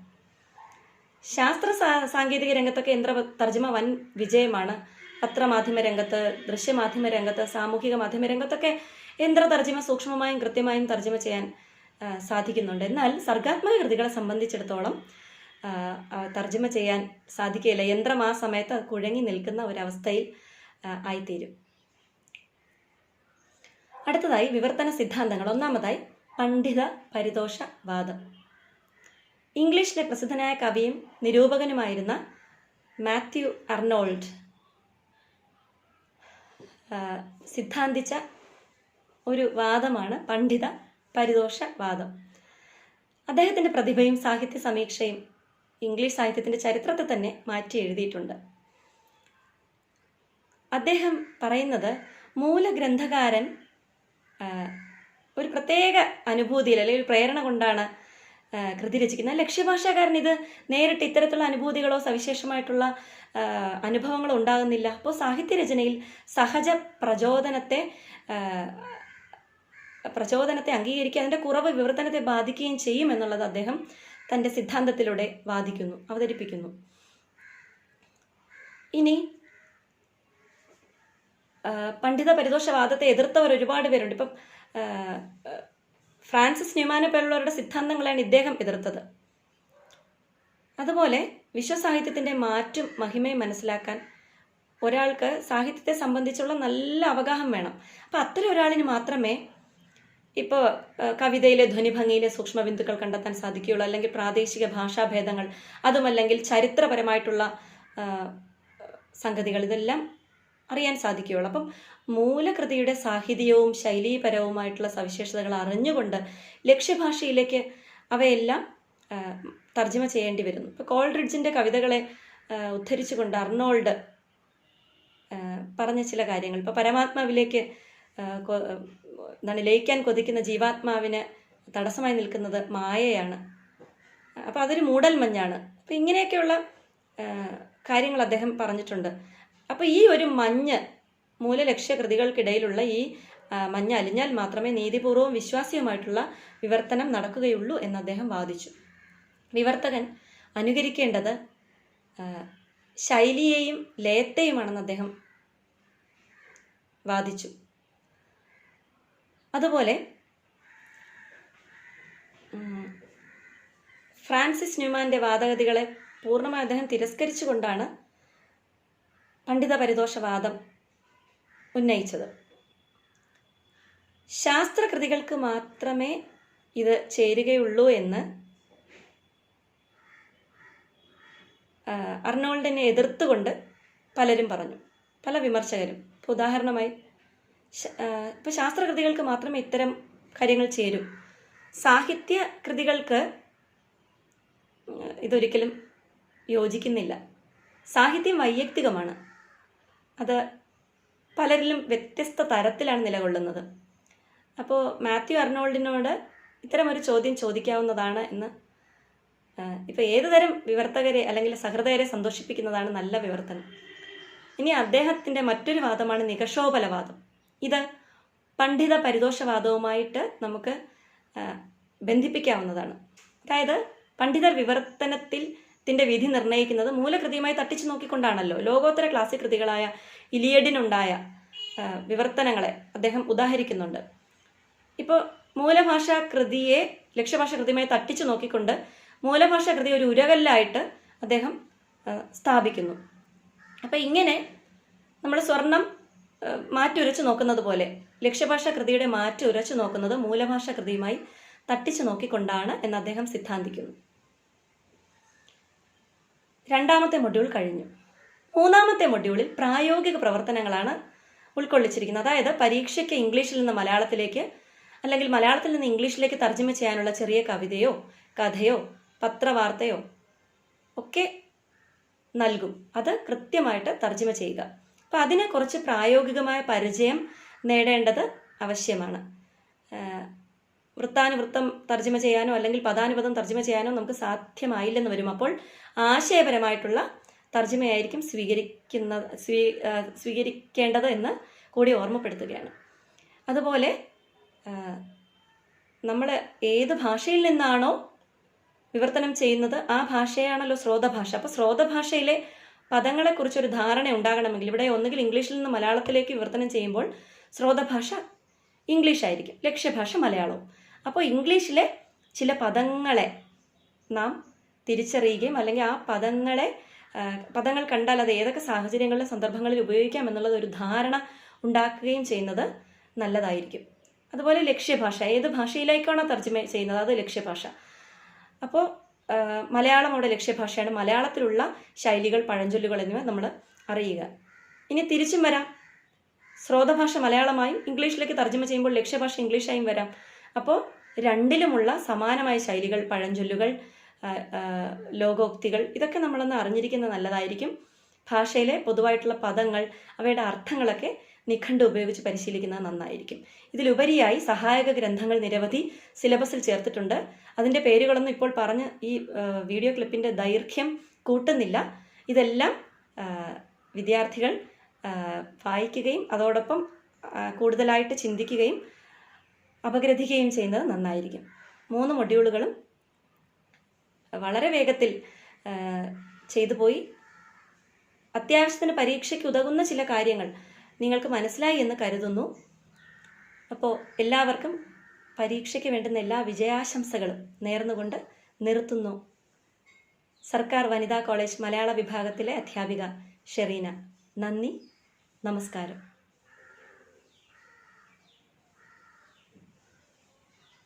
ശാസ്ത്ര സാങ്കേതിക രംഗത്തൊക്കെ യന്ത്ര തർജ്ജമ വൻ വിജയമാണ്. പത്രമാധ്യമ രംഗത്ത്, ദൃശ്യമാധ്യമ രംഗത്ത്, സാമൂഹിക മാധ്യമ രംഗത്തൊക്കെ യന്ത്ര തർജ്ജമ സൂക്ഷ്മമായും കൃത്യമായും തർജ്ജമ ചെയ്യാൻ സാധിക്കുന്നുണ്ട്. എന്നാൽ സർഗാത്മക കൃതികളെ സംബന്ധിച്ചിടത്തോളം തർജ്ജമ ചെയ്യാൻ സാധിക്കുകയില്ല. യന്ത്രം ആ സമയത്ത് കുഴങ്ങി നിൽക്കുന്ന ഒരവസ്ഥയിൽ ആയിത്തീരും. അടുത്തതായി വിവർത്തന സിദ്ധാന്തങ്ങൾ. ഒന്നാമതായി പണ്ഡിത പരിതോഷവാദം. ഇംഗ്ലീഷിലെ പ്രസിദ്ധനായ കവിയും നിരൂപകനുമായിരുന്ന മാത്യു അർണോൾഡ് സിദ്ധാന്തിച്ച ഒരു വാദമാണ് പണ്ഡിത പരിതോഷവാദം. അദ്ദേഹത്തിൻ്റെ പ്രതിഭയും സാഹിത്യ സമീക്ഷയും ഇംഗ്ലീഷ് സാഹിത്യത്തിൻ്റെ ചരിത്രത്തെ തന്നെ മാറ്റി എഴുതിയിട്ടുണ്ട്. അദ്ദേഹം പറയുന്നത് മൂലഗ്രന്ഥകാരൻ ഒരു പ്രത്യേക അനുഭൂതിയിൽ അല്ലെങ്കിൽ ഒരു പ്രേരണ കൊണ്ടാണ് കൃതി രചിക്കുന്നത്. ലക്ഷ്യഭാഷാകാരൻ ഇത് നേരിട്ട് ഇത്തരത്തിലുള്ള അനുഭൂതികളോ സവിശേഷമായിട്ടുള്ള അനുഭവങ്ങളോ ഉണ്ടാകുന്നില്ല. അപ്പോൾ സാഹിത്യരചനയിൽ സഹജ പ്രചോദനത്തെ അംഗീകരിക്കുക, അതിൻ്റെ കുറവ് വിവർത്തനത്തെ ബാധിക്കുകയും ചെയ്യും എന്നുള്ളത് അദ്ദേഹം തൻ്റെ സിദ്ധാന്തത്തിലൂടെ വാദിക്കുന്നു, അവതരിപ്പിക്കുന്നു. ഇനി പണ്ഡിത പരിദോഷവാദത്തെ എതിർത്തവർ ഒരുപാട് പേരുണ്ട്. ഇപ്പം ഫ്രാൻസിസ് ന്യൂമാനെ പോലുള്ളവരുടെ സിദ്ധാന്തങ്ങളാണ് ഇദ്ദേഹം എതിർത്തത്. അതുപോലെ വിശ്വസാഹിത്യത്തിൻ്റെ മാറ്റും മഹിമയും മനസ്സിലാക്കാൻ ഒരാൾക്ക് സാഹിത്യത്തെ സംബന്ധിച്ചുള്ള നല്ല അവഗാഹം വേണം. അപ്പം അത്തരം ഒരാളിന് മാത്രമേ ഇപ്പോൾ കവിതയിലെ ധ്വനിഭംഗിയിലെ സൂക്ഷ്മബിന്ദുക്കൾ കണ്ടെത്താൻ സാധിക്കുകയുള്ളൂ, അല്ലെങ്കിൽ പ്രാദേശിക ഭാഷാഭേദങ്ങൾ, അതുമല്ലെങ്കിൽ ചരിത്രപരമായിട്ടുള്ള സംഗതികൾ, ഇതെല്ലാം അറിയാൻ സാധിക്കുകയുള്ളൂ. അപ്പം മൂലകൃതിയുടെ സാഹിത്യവും ശൈലീപരവുമായിട്ടുള്ള സവിശേഷതകൾ അറിഞ്ഞുകൊണ്ട് ലക്ഷ്യഭാഷയിലേക്ക് അവയെല്ലാം തർജ്ജമ ചെയ്യേണ്ടി വരുന്നു. ഇപ്പോൾ കോൾറിഡ്ജിൻ്റെ കവിതകളെ ഉദ്ധരിച്ചുകൊണ്ട് അർണോൾഡ് പറഞ്ഞ ചില കാര്യങ്ങൾ, ഇപ്പോൾ പരമാത്മാവിലേക്ക് ലയിക്കാൻ കൊതിക്കുന്ന ജീവാത്മാവിന് തടസ്സമായി നിൽക്കുന്നത് മായയാണ്, അപ്പോൾ അതൊരു മൂടൽമഞ്ഞാണ്. അപ്പോൾ ഇങ്ങനെയൊക്കെയുള്ള കാര്യങ്ങൾ അദ്ദേഹം പറഞ്ഞിട്ടുണ്ട്. അപ്പോൾ ഈ ഒരു മഞ്ഞ് മൂലലക്ഷ്യകൃതികൾക്കിടയിലുള്ള ഈ മഞ്ഞ് അലിഞ്ഞാൽ മാത്രമേ നീതിപൂർവവും വിശ്വാസ്യവുമായിട്ടുള്ള വിവർത്തനം നടക്കുകയുള്ളൂ എന്ന് അദ്ദേഹം വാദിച്ചു. വിവർത്തകൻ അനുകരിക്കേണ്ടത് ശൈലിയെയും ലയത്തെയുമാണെന്ന് അദ്ദേഹം വാദിച്ചു. അതുപോലെ ഫ്രാൻസിസ് ന്യൂമാൻ്റെ വാദഗതികളെ പൂർണ്ണമായി അദ്ദേഹം തിരസ്കരിച്ചുകൊണ്ടാണ് പണ്ഡിത പരിദോഷവാദം ഉന്നയിച്ചത്. ശാസ്ത്രകൃതികൾക്ക് മാത്രമേ ഇത് ചേരുകയുള്ളൂ എന്ന് അർണോൾഡിനെ എതിർത്തുകൊണ്ട് പലരും പറഞ്ഞു, പല വിമർശകരും. ഇപ്പോൾ ഉദാഹരണമായി ഇപ്പോൾ ശാസ്ത്രകൃതികൾക്ക് മാത്രമേ ഇത്തരം കാര്യങ്ങൾ ചേരൂ, സാഹിത്യ കൃതികൾക്ക് ഇതൊരിക്കലും യോജിക്കുന്നില്ല. സാഹിത്യം വൈയക്തികമാണ്, അത് പലരിലും വ്യത്യസ്ത തരത്തിലാണ് നിലകൊള്ളുന്നത്. അപ്പോൾ മാത്യു അർണോൾഡിനോട് ഇത്തരമൊരു ചോദ്യം ചോദിക്കാവുന്നതാണ് എന്ന് ഇപ്പോൾ ഏതുതരം വിവർത്തകരെ അല്ലെങ്കിൽ സഹൃദയരെ സന്തോഷിപ്പിക്കുന്നതാണ് നല്ല വിവർത്തനം. ഇനി അദ്ദേഹത്തിൻ്റെ മറ്റൊരു വാദമാണ് നികഷോപലവാദം. ഇത് പണ്ഡിത പരിദോഷവാദവുമായിട്ട് നമുക്ക് ബന്ധിപ്പിക്കാവുന്നതാണ്. അതായത് പണ്ഡിതർ വിവർത്തനത്തിൻ്റെ വിധി നിർണ്ണയിക്കുന്നത് മൂലകൃതിയുമായി തട്ടിച്ചു നോക്കിക്കൊണ്ടാണല്ലോ. ലോകോത്തര ക്ലാസിക് കൃതികളായ ഇലിയഡിനുണ്ടായ വിവർത്തനങ്ങളെ അദ്ദേഹം ഉദാഹരിക്കുന്നുണ്ട്. ഇപ്പോൾ മൂലഭാഷാ കൃതിയെ ലക്ഷ്യഭാഷാ കൃതിയുമായി തട്ടിച്ചു നോക്കിക്കൊണ്ട് മൂലഭാഷാ കൃതി ഒരു ഉരകല്ലായിട്ട് അദ്ദേഹം സ്ഥാപിക്കുന്നു. അപ്പം ഇങ്ങനെ നമ്മൾ സ്വർണം മാറ്റുരച്ചു നോക്കുന്നത് പോലെ ലക്ഷ്യഭാഷാ കൃതിയുടെ മാറ്റുരച്ചു നോക്കുന്നത് മൂലഭാഷാ കൃതിയുമായി തട്ടിച്ചു നോക്കിക്കൊണ്ടാണ് എന്ന് അദ്ദേഹം സിദ്ധാന്തിക്കുന്നു. രണ്ടാമത്തെ മൊഡ്യൂൾ കഴിഞ്ഞു. മൂന്നാമത്തെ മൊഡ്യൂളിൽ പ്രായോഗിക പ്രവർത്തനങ്ങളാണ് ഉൾക്കൊള്ളിച്ചിരിക്കുന്നത്. അതായത് പരീക്ഷയ്ക്ക് ഇംഗ്ലീഷിൽ നിന്ന് മലയാളത്തിലേക്ക് അല്ലെങ്കിൽ മലയാളത്തിൽ നിന്ന് ഇംഗ്ലീഷിലേക്ക് തർജ്ജമ ചെയ്യാനുള്ള ചെറിയ കവിതയോ കഥയോ പത്രവാർത്തയോ ഒക്കെ നൽകും. അത് കൃത്യമായിട്ട് തർജ്ജമ ചെയ്യുക. അപ്പോൾ അതിനെ കുറച്ച് പ്രായോഗികമായ പരിചയം നേടേണ്ടത് ആവശ്യമാണ്. വൃത്താനുവൃത്തം തർജ്ജമ ചെയ്യാനോ അല്ലെങ്കിൽ പദാനുപദം തർജ്ജമ ചെയ്യാനോ നമുക്ക് സാധ്യമായില്ലെന്ന് വരും. അപ്പോൾ ആശയപരമായിട്ടുള്ള തർജ്ജമയായിരിക്കും സ്വീകരിക്കേണ്ടത് എന്ന് കൂടി ഓർമ്മപ്പെടുത്തുകയാണ്. അതുപോലെ നമ്മൾ ഏത് ഭാഷയിൽ നിന്നാണോ വിവർത്തനം ചെയ്യുന്നത് ആ ഭാഷയാണല്ലോ സ്രോതഭാഷ. അപ്പോൾ സ്രോതഭാഷയിലെ പദങ്ങളെക്കുറിച്ചൊരു ധാരണ ഉണ്ടാകണമെങ്കിൽ ഇവിടെ ഒന്നുകിൽ ഇംഗ്ലീഷിൽ നിന്ന് മലയാളത്തിലേക്ക് വിവർത്തനം ചെയ്യുമ്പോൾ സ്രോതഭാഷ ഇംഗ്ലീഷ് ആയിരിക്കും, ലക്ഷ്യഭാഷ മലയാളവും. അപ്പോൾ ഇംഗ്ലീഷിലെ ചില പദങ്ങളെ നാം തിരിച്ചറിയുകയും അല്ലെങ്കിൽ ആ പദങ്ങൾ കണ്ടാൽ അത് ഏതൊക്കെ സാഹചര്യങ്ങളിലും സന്ദർഭങ്ങളിൽ ഉപയോഗിക്കാം എന്നുള്ളത് ഒരു ധാരണ ഉണ്ടാക്കുകയും ചെയ്യുന്നത് നല്ലതായിരിക്കും. അതുപോലെ ലക്ഷ്യഭാഷ, ഏത് ഭാഷയിലേക്കാണോ തർജ്ജമ ചെയ്യുന്നത് അത് ലക്ഷ്യഭാഷ. അപ്പോൾ മലയാളം അവിടെ ലക്ഷ്യഭാഷയാണ്. മലയാളത്തിലുള്ള ശൈലികൾ, പഴഞ്ചൊല്ലുകൾ എന്നിവ നമ്മൾ അറിയുക. ഇനി തിരിച്ചും വരാം, സ്രോതഭാഷ മലയാളമായും ഇംഗ്ലീഷിലേക്ക് തർജ്ജമ ചെയ്യുമ്പോൾ ലക്ഷ്യഭാഷ ഇംഗ്ലീഷായും വരാം. അപ്പോൾ രണ്ടിലുമുള്ള സമാനമായ ശൈലികൾ, പഴഞ്ചൊല്ലുകൾ, ലോകോക്തികൾ ഇതൊക്കെ നമ്മളൊന്ന് അറിഞ്ഞിരിക്കുന്നത് നല്ലതായിരിക്കും. ഭാഷയിലെ പൊതുവായിട്ടുള്ള പദങ്ങൾ, അവയുടെ അർത്ഥങ്ങളൊക്കെ നിഘണ്ടു ഉപയോഗിച്ച് പരിശീലിക്കുന്നത് നന്നായിരിക്കും. ഇതിലുപരിയായി സഹായക ഗ്രന്ഥങ്ങൾ നിരവധി സിലബസിൽ ചേർത്തിട്ടുണ്ട്. അതിൻ്റെ പേരുകളൊന്നും ഇപ്പോൾ പറഞ്ഞ് ഈ വീഡിയോ ക്ലിപ്പിൻ്റെ ദൈർഘ്യം കൂട്ടുന്നില്ല. ഇതെല്ലാം വിദ്യാർത്ഥികൾ വായിക്കുകയും അതോടൊപ്പം കൂടുതലായിട്ട് ചിന്തിക്കുകയും അപഗ്രഥിക്കുകയും ചെയ്യുന്നത് നന്നായിരിക്കും. 3 മൊഡ്യൂളുകളും വളരെ വേഗത്തിൽ ചെയ്തു പോയി. അത്യാവശ്യത്തിന് പരീക്ഷയ്ക്ക് ഉതകുന്ന ചില കാര്യങ്ങൾ നിങ്ങൾക്ക് മനസ്സിലായി എന്ന് കരുതുന്നു. അപ്പോൾ എല്ലാവർക്കും പരീക്ഷയ്ക്ക് വേണ്ടുന്ന എല്ലാ വിജയാശംസകളും നേർന്നുകൊണ്ട് നിർത്തുന്നു. സർക്കാർ വനിതാ കോളേജ് മലയാള വിഭാഗത്തിലെ അധ്യാപിക ഷെറീന. നന്ദി, നമസ്കാരം.